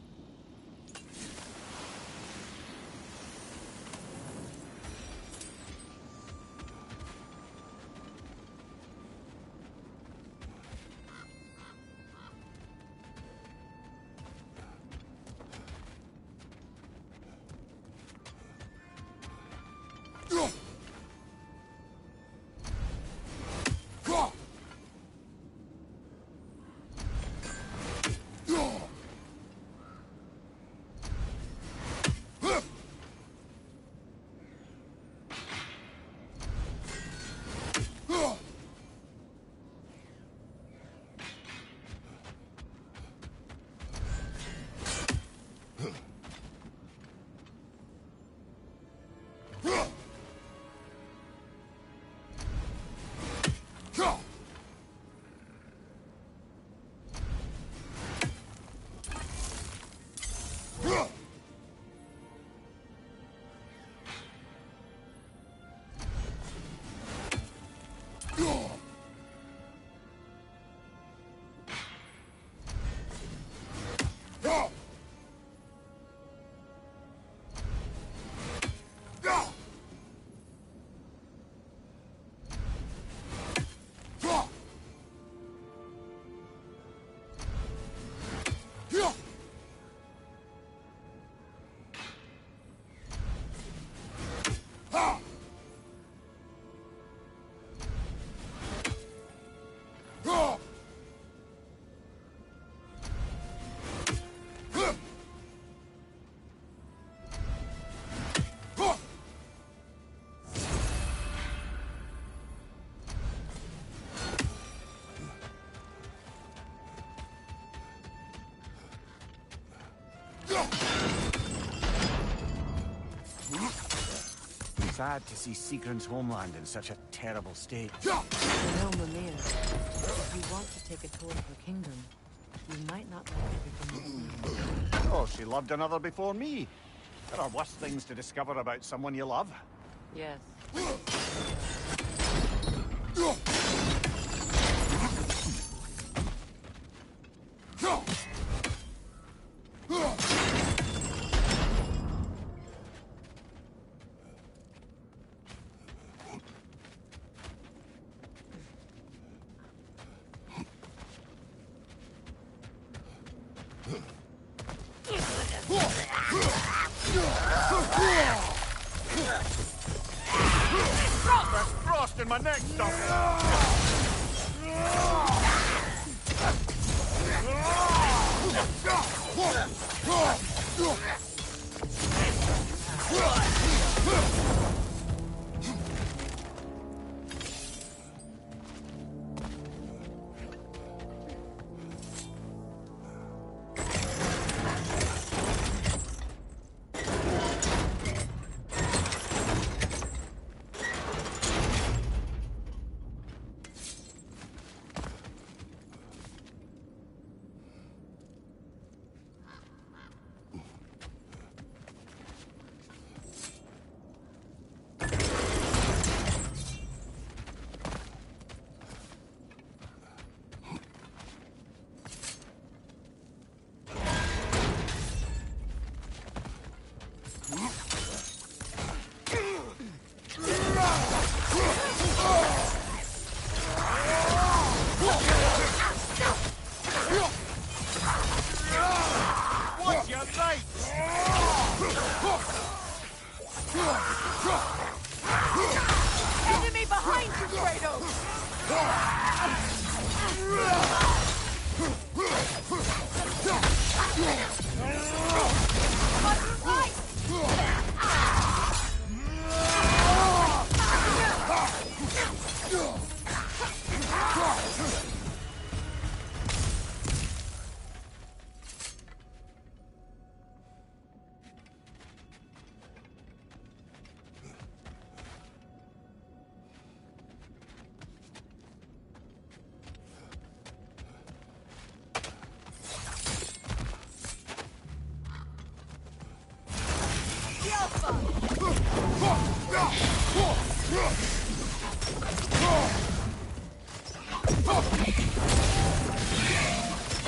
sad to see Sigrun's homeland in such a terrible state. You know, Mimir, if you want to take a tour of her kingdom, you might not like everything you see. Oh, she loved another before me. There are worse things to discover about someone you love. Yes. There's frost in my neck, Enemy behind you, Kratos!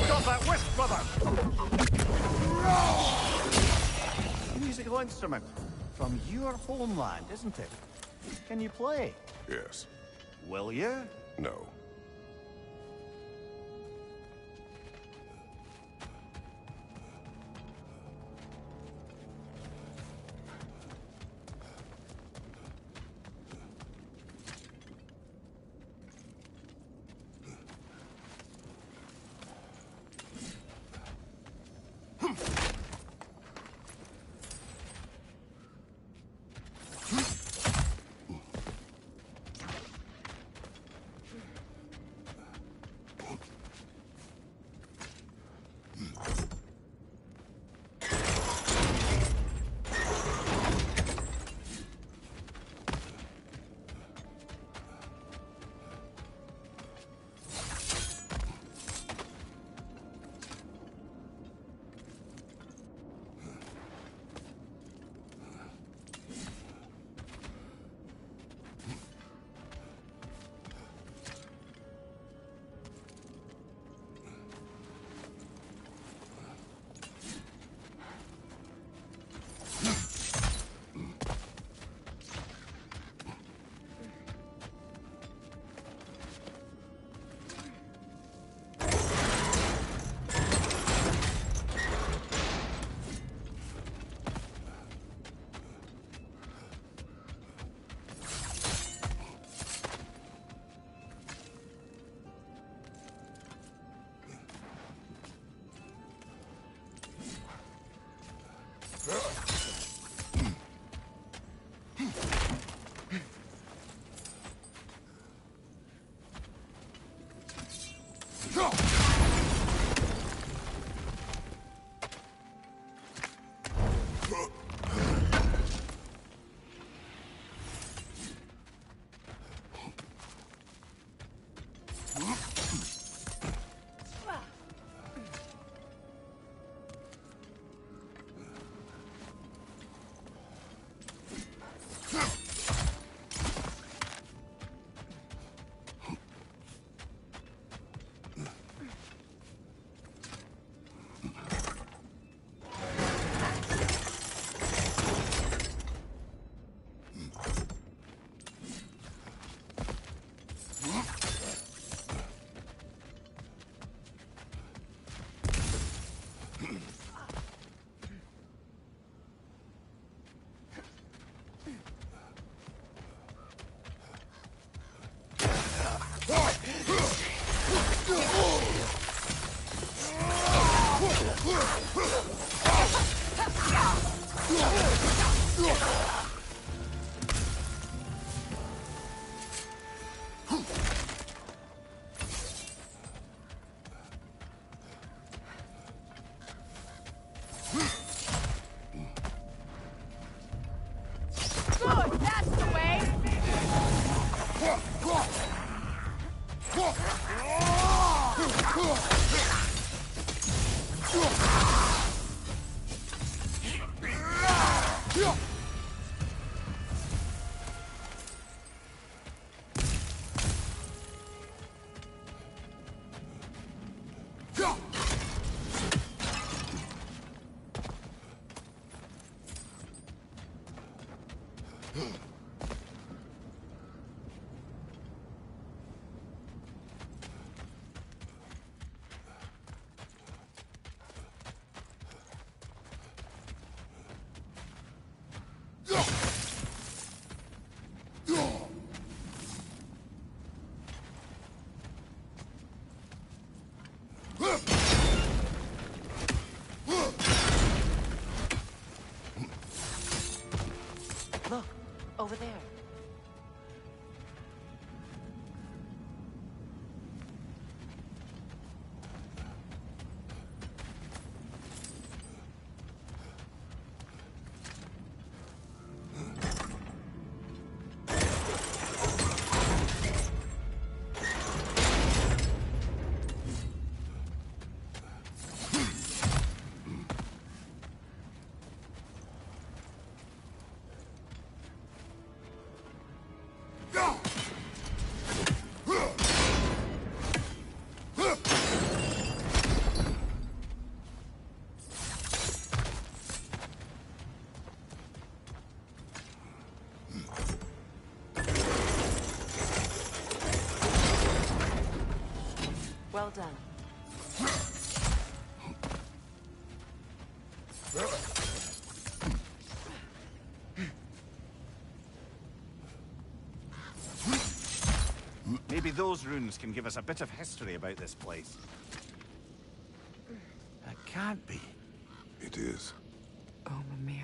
Got that whisk, brother! Musical instrument. From your homeland, isn't it? Can you play? Yes. Will you? No. Look, over there. Well done. Maybe those runes can give us a bit of history about this place. That can't be. It is. Oh, Mimir.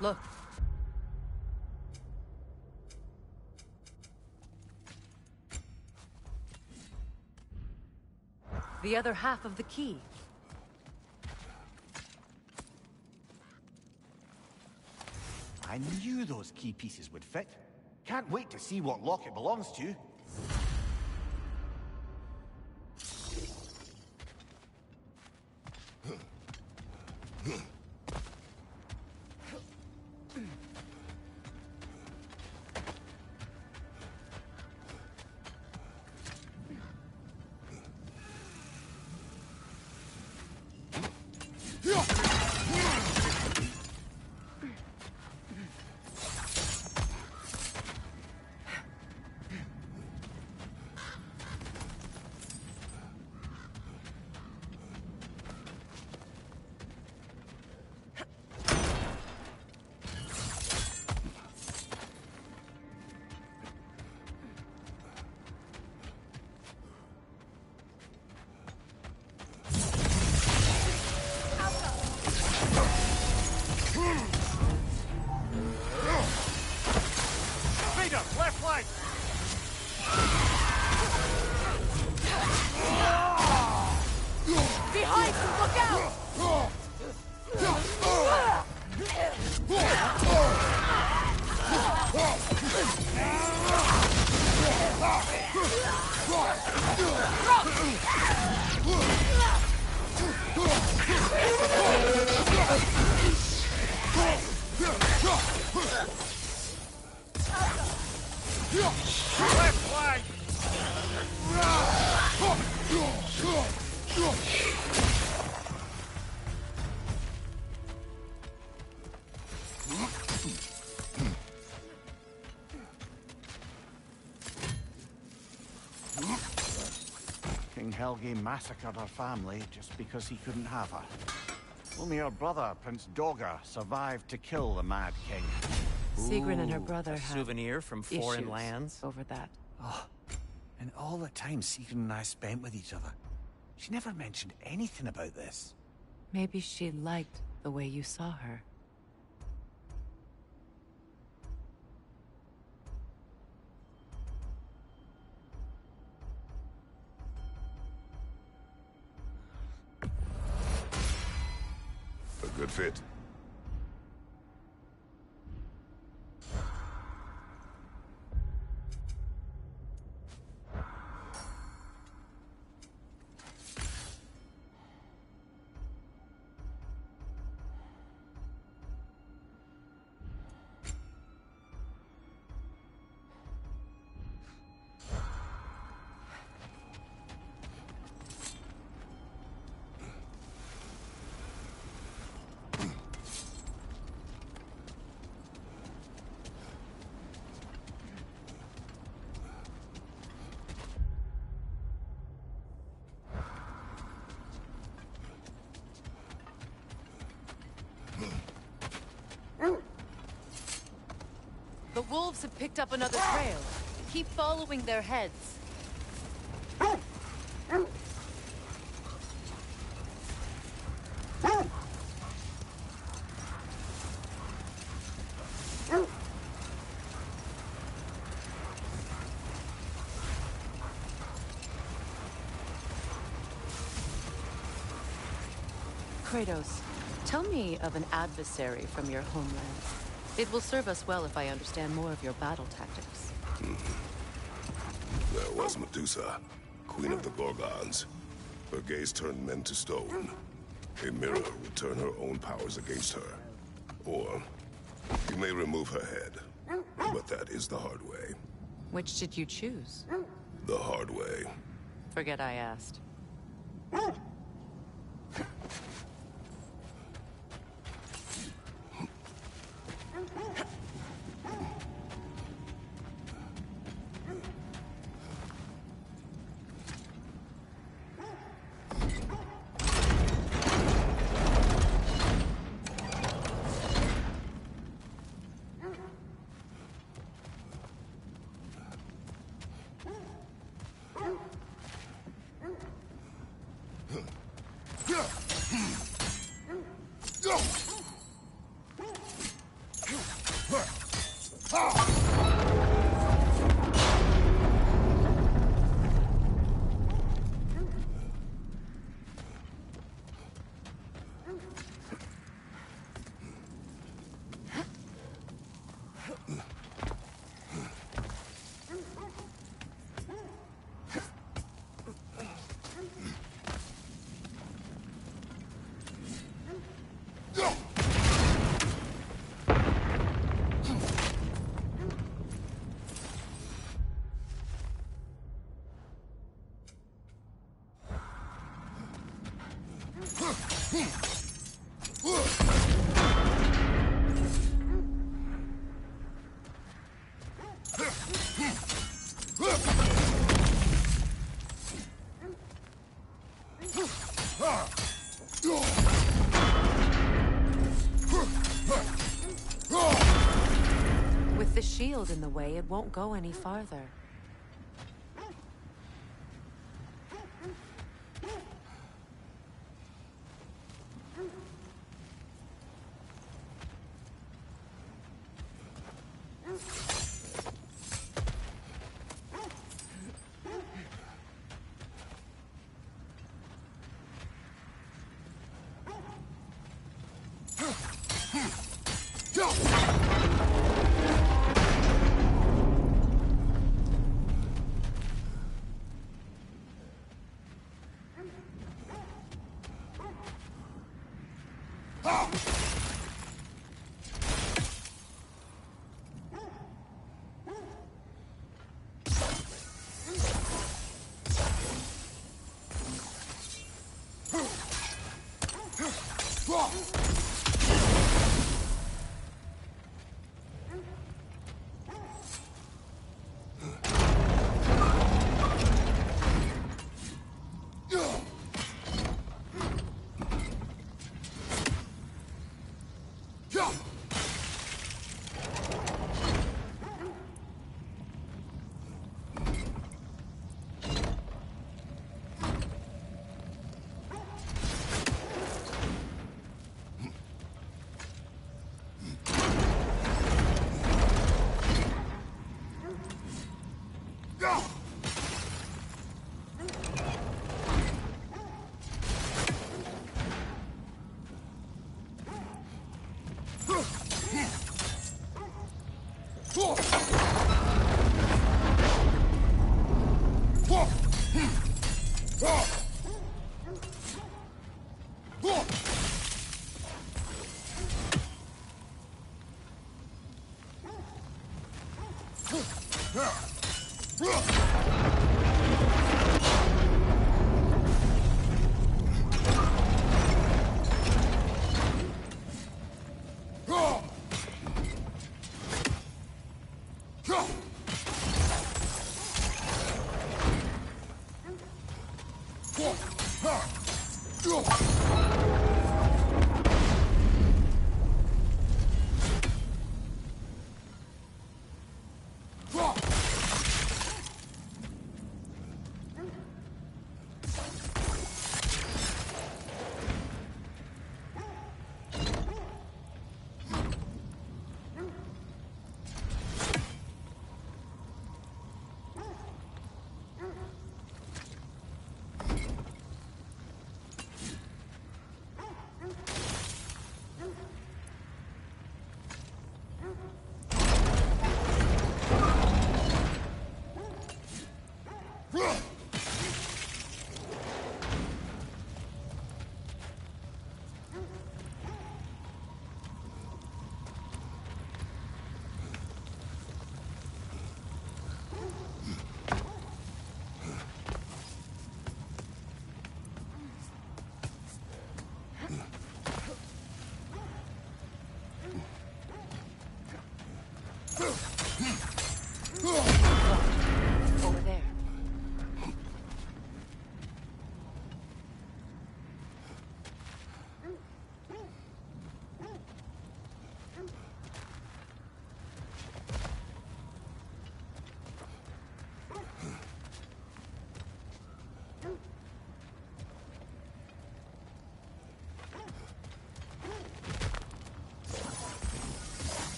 Look. The other half of the key. I knew those key pieces would fit. Can't wait to see what lock it belongs to. Left flank! Behind you, look out! Left flank! King Helge massacred her family just because he couldn't have her. Only her brother, Prince Dogger, survived to kill the Mad King. Sigrun and her brother A have souvenir from foreign issues lands? over that. Oh, and all the time Sigrun and I spent with each other. She never mentioned anything about this. Maybe she liked the way you saw her. A good fit. The wolves have picked up another trail. Keep following their heads. Kratos, tell me of an adversary from your homeland. It will serve us well if I understand more of your battle tactics. There was Medusa, queen of the Gorgons. Her gaze turned men to stone. A mirror would turn her own powers against her. Or, you may remove her head. But that is the hard way. Which did you choose? The hard way. Forget I asked. With the shield in the way, it won't go any farther.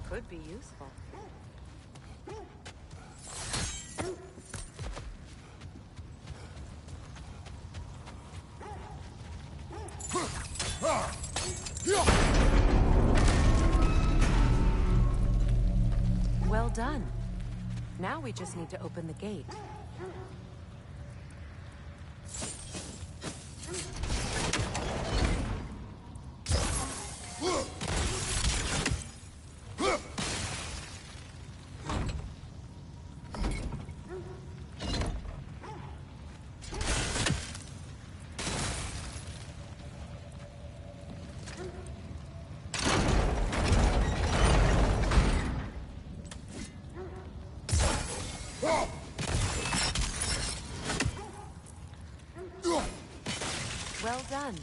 Could be useful. Well done. Now we just need to open the gate. Well done.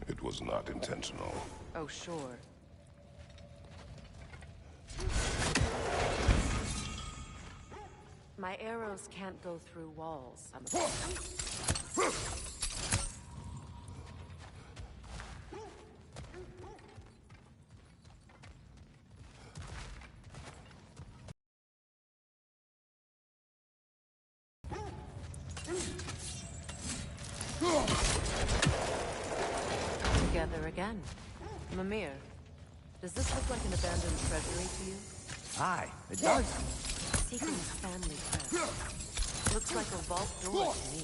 It was not intentional. Oh, sure. My arrows can't go through walls, I'm afraid. Together again. Mimir, does this look like an abandoned treasury to you? Aye, it does. Seekon's family crest. Looks like a vault door to me.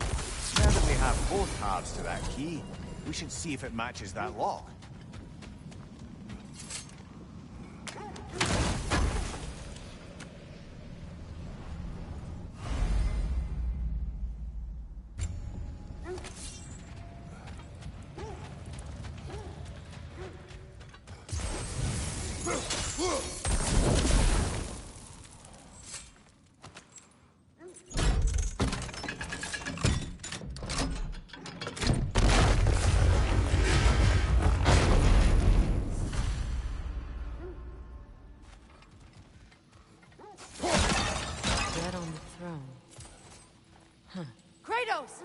Now that we have both halves to that key, we should see if it matches that lock. Dead on the throne. Huh. Kratos!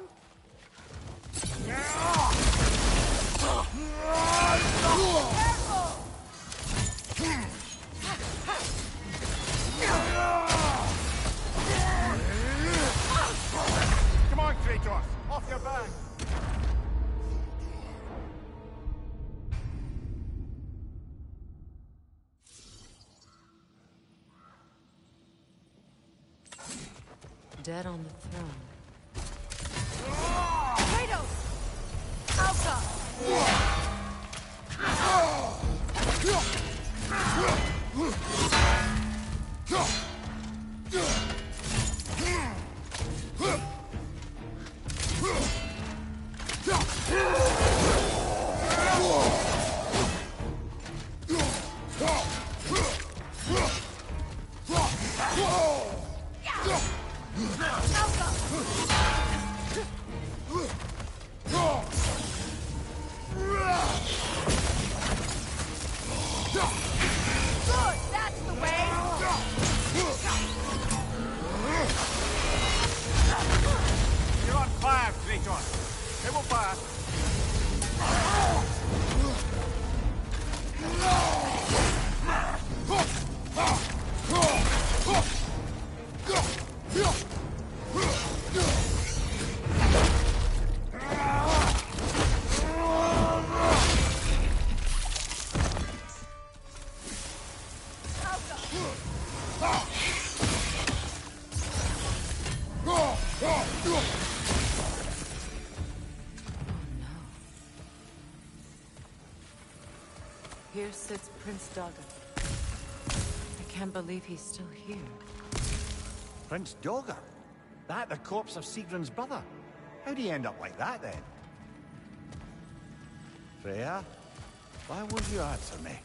Come on, Kratos! Off your back! Dead on the throne. Kratos! Alka! Good! That's the way! You're on fire, Kratos! It will pass! Here sits Prince Daga. I can't believe he's still here. Prince Dogger? That the corpse of Sigrun's brother? How'd he end up like that, then? Freya, why won't you answer me?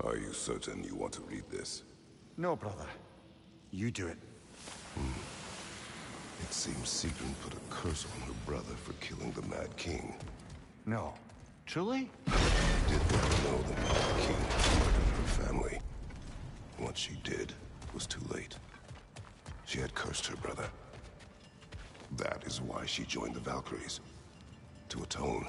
Are you certain you want to read this? No, brother. You do it. It seems Sigrun put a curse on her brother for killing the Mad King. No. Truly? Did that know the Mad King murdered her family. What she did was too late. She had cursed her brother. That is why she joined the Valkyries. To atone.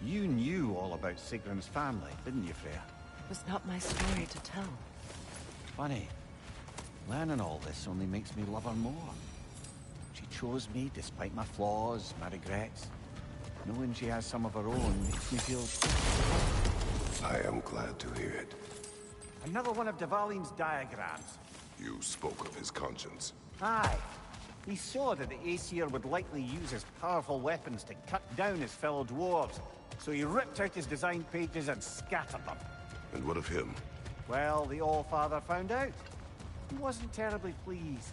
You knew all about Sigrun's family, didn't you, Freya? It was not my story to tell. Funny. Learning all this only makes me love her more. She chose me despite my flaws, my regrets. Knowing she has some of her own makes me feel... I am glad to hear it. Another one of Dvalin's diagrams. You spoke of his conscience. Aye. He saw that the Aesir would likely use his powerful weapons to cut down his fellow dwarves. So he ripped out his design pages and scattered them. And what of him? Well, the All-Father found out. He wasn't terribly pleased.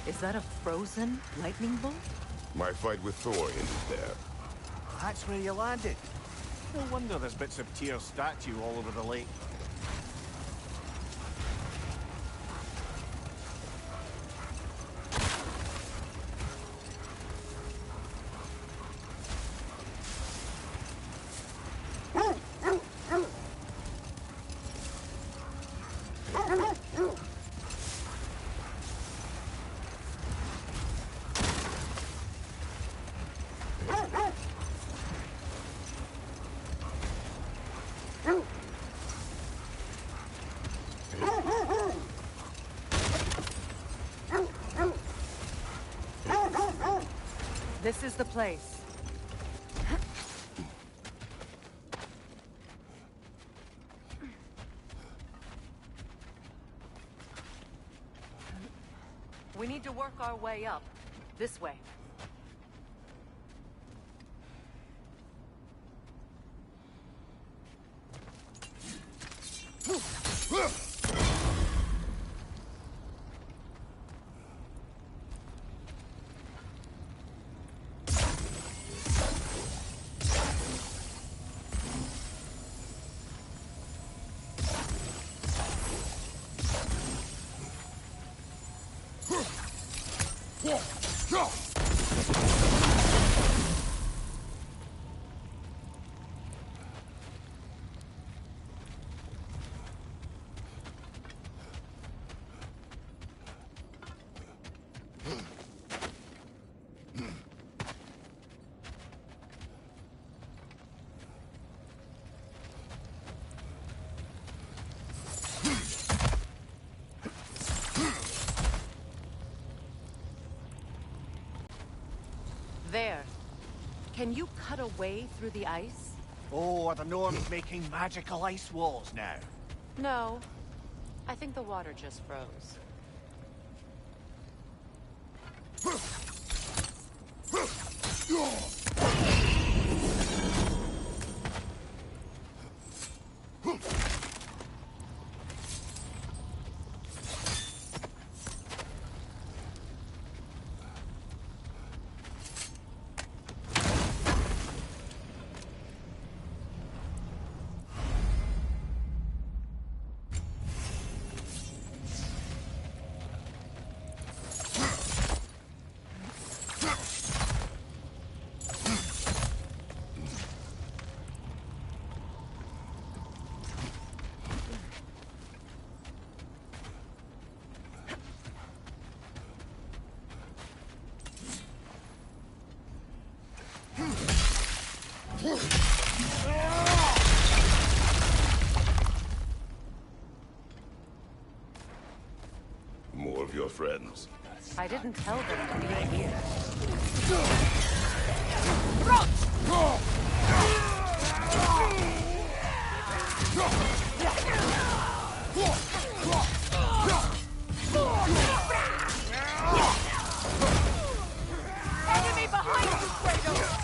Is that a frozen lightning bolt? My fight with Thor ended there. That's where you landed. No wonder there's bits of Tyr's statue all over the lake. This is the place. We need to work our way up. This way. There. Can you cut a way through the ice? Oh, are the Norns making magical ice walls now? No. I think the water just froze. More of your friends. I didn't tell them to be here. Enemy behind you, Kratos!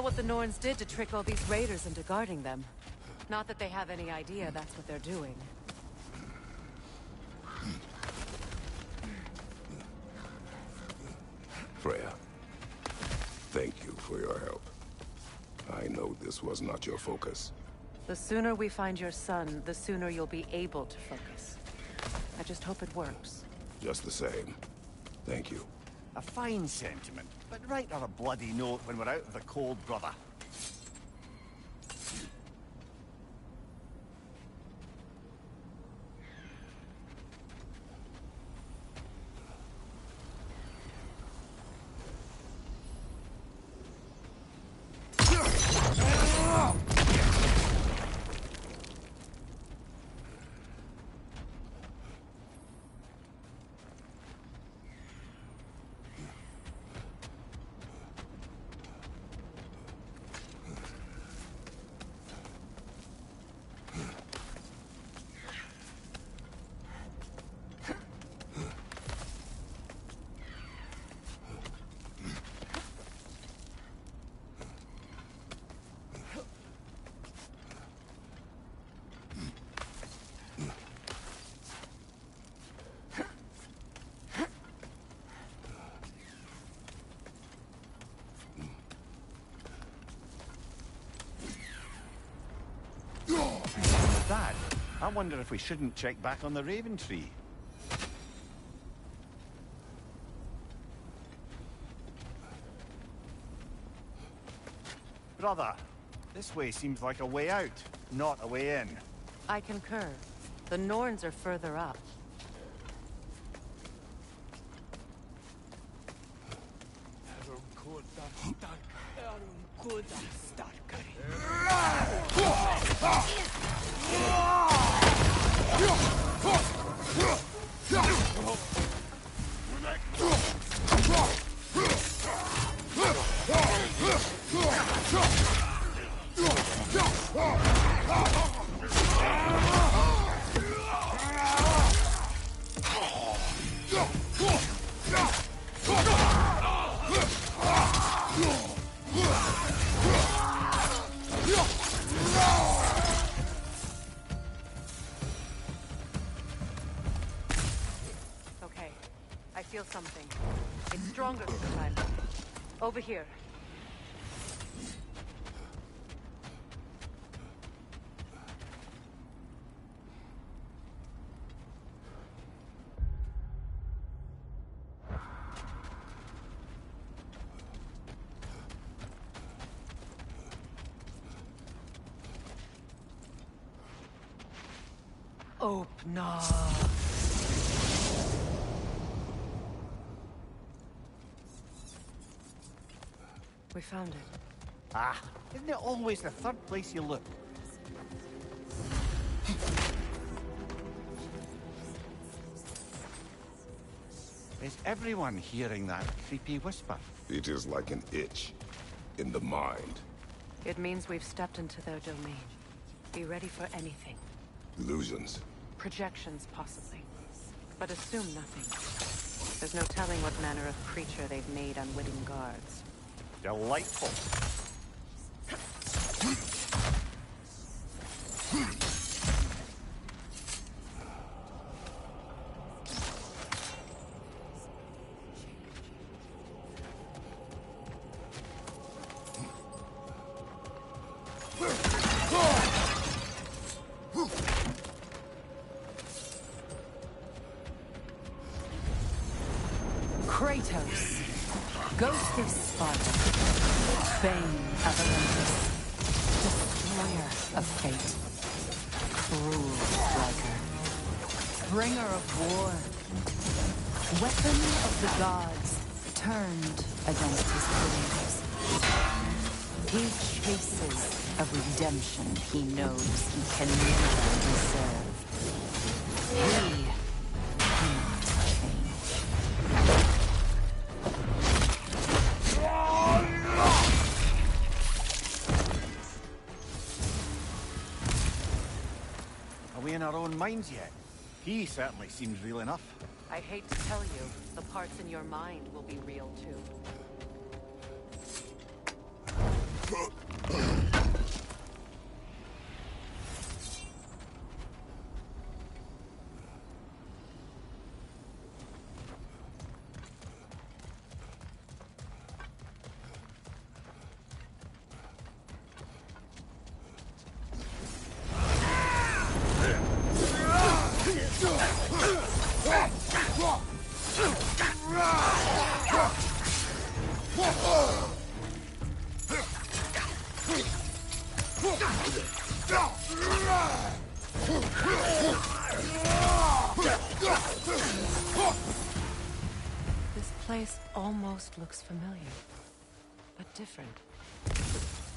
what the Norns did to trick all these raiders into guarding them. Not that they have any idea that's what they're doing. Freya, thank you for your help. I know this was not your focus. The sooner we find your son, the sooner you'll be able to focus. I just hope it works. Just the same. Thank you. A fine sentiment, but write her a bloody note when we're out of the cold, brother. That, I wonder if we shouldn't check back on the Raven Tree. Brother, this way seems like a way out, not a way in. I concur. The Norns are further up. Okay, I feel something. It's stronger this time. Over here. Open up. We found it. Ah, isn't it always the third place you look? Is everyone hearing that creepy whisper? It is like an itch in the mind. It means we've stepped into their domain. Be ready for anything. Illusions. Projections, possibly. But assume nothing. There's no telling what manner of creature they've made unwitting guards. Delightful. Kratos, Ghost of Sparta, Bane of Olympus, Destroyer of Fate, Cruel Striker, Bringer of War, Weapon of the Gods, turned against his creators. He chases a redemption he knows he can never deserve. He cannot change. Are we in our own minds yet? He certainly seems real enough. I hate to tell you, the parts in your mind will be real too. This place almost looks familiar, but different.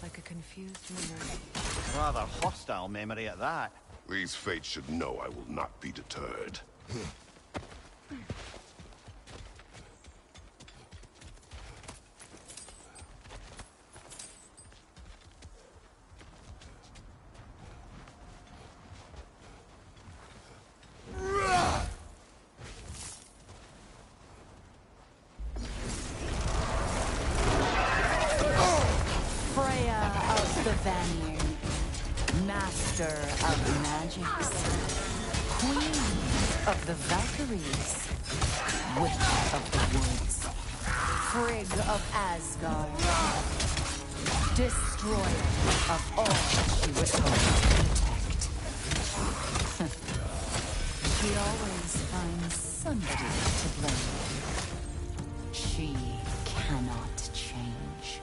Like a confused memory. Rather hostile memory at that. These fates should know I will not be deterred. Master of magics, Queen of the Valkyries, Witch of the Woods, Frigg of Asgard, Destroyer of all she would hope to protect. She always finds somebody to blame. She cannot change.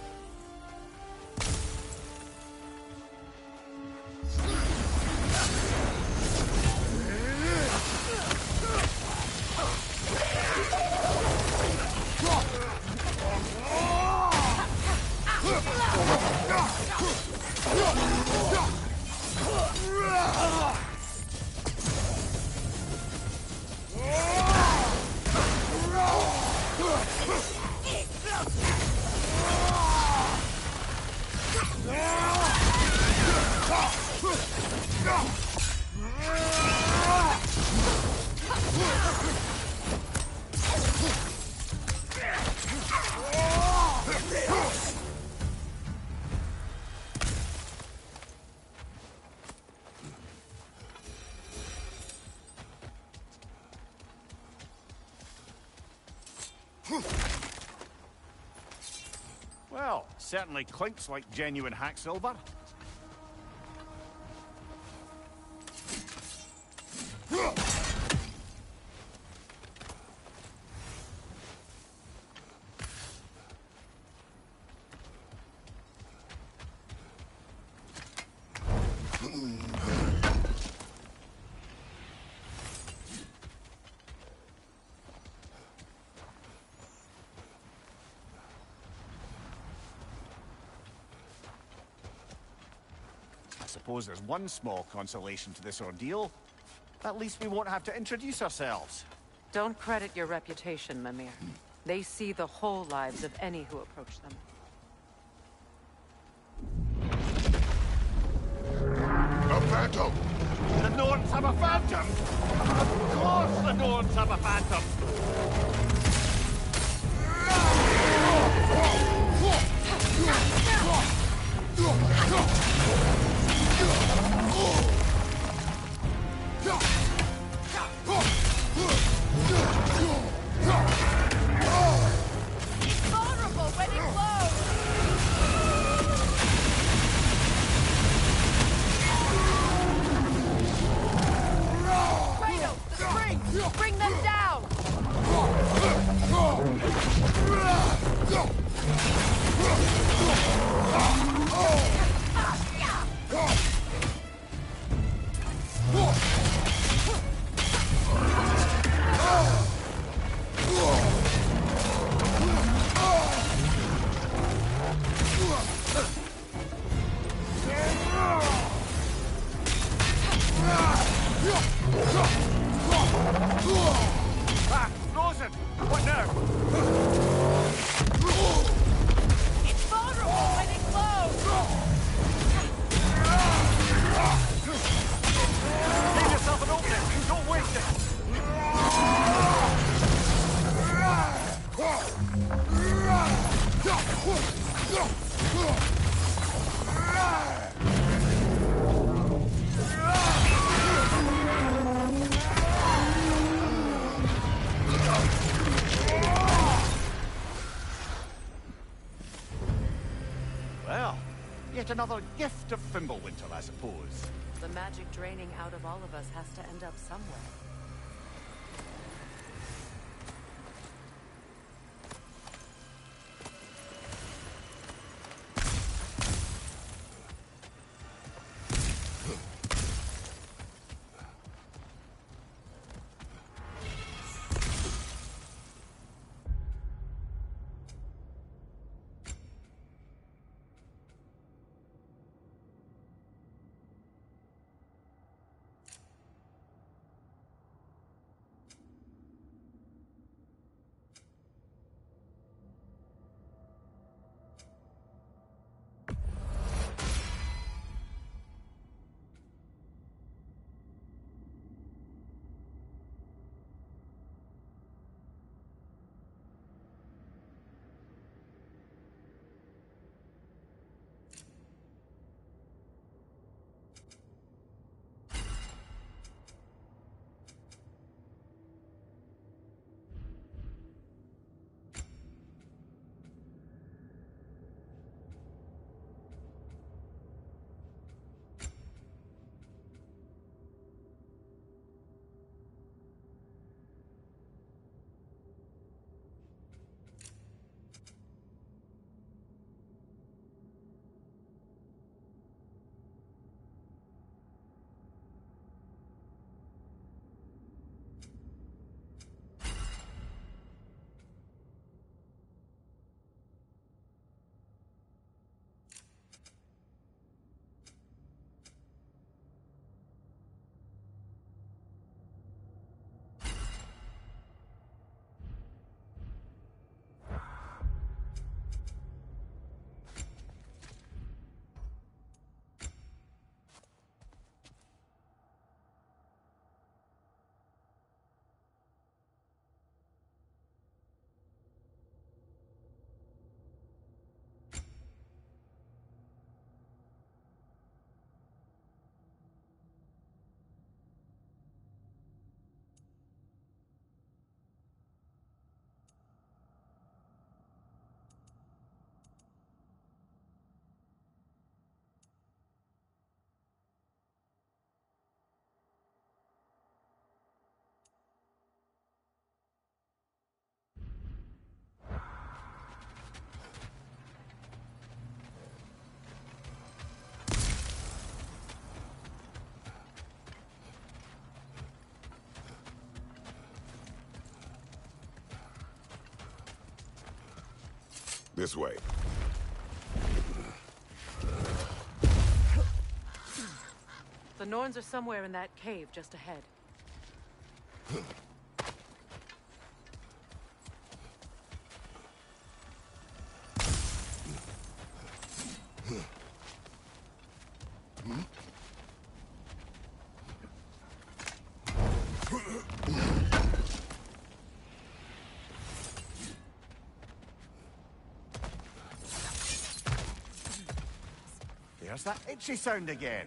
Well, certainly clinks like genuine hack silver. I suppose there's one small consolation to this ordeal. At least we won't have to introduce ourselves. Don't credit your reputation, Mimir. They see the whole lives of any who approach them. A phantom! The Norns have a phantom! Of course the Norns have a phantom! It's vulnerable when it glows! Kratos, the spring! Bring them down! Ah, frozen! What now? It's vulnerable when it glows! Give yourself an opening! Don't waste it! Yet another gift of Fimbulwinter, I suppose. The magic draining out of all of us has to end up somewhere. This way. The Norns are somewhere in that cave just ahead. There's that itchy sound again.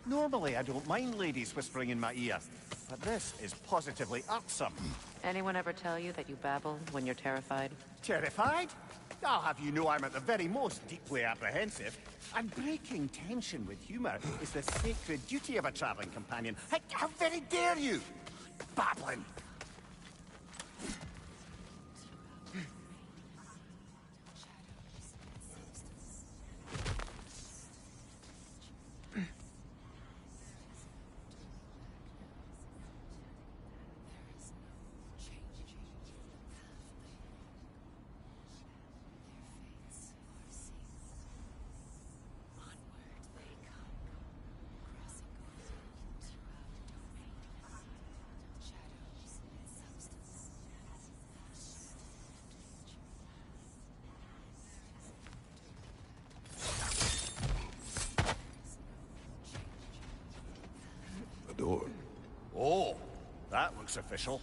Normally, I don't mind ladies whispering in my ear, but this is positively irksome. Anyone ever tell you that you babble when you're terrified? Terrified? I'll have you know I'm at the very most deeply apprehensive. And breaking tension with humor is the sacred duty of a traveling companion. How very dare you! Babbling! Door. Oh, that looks official.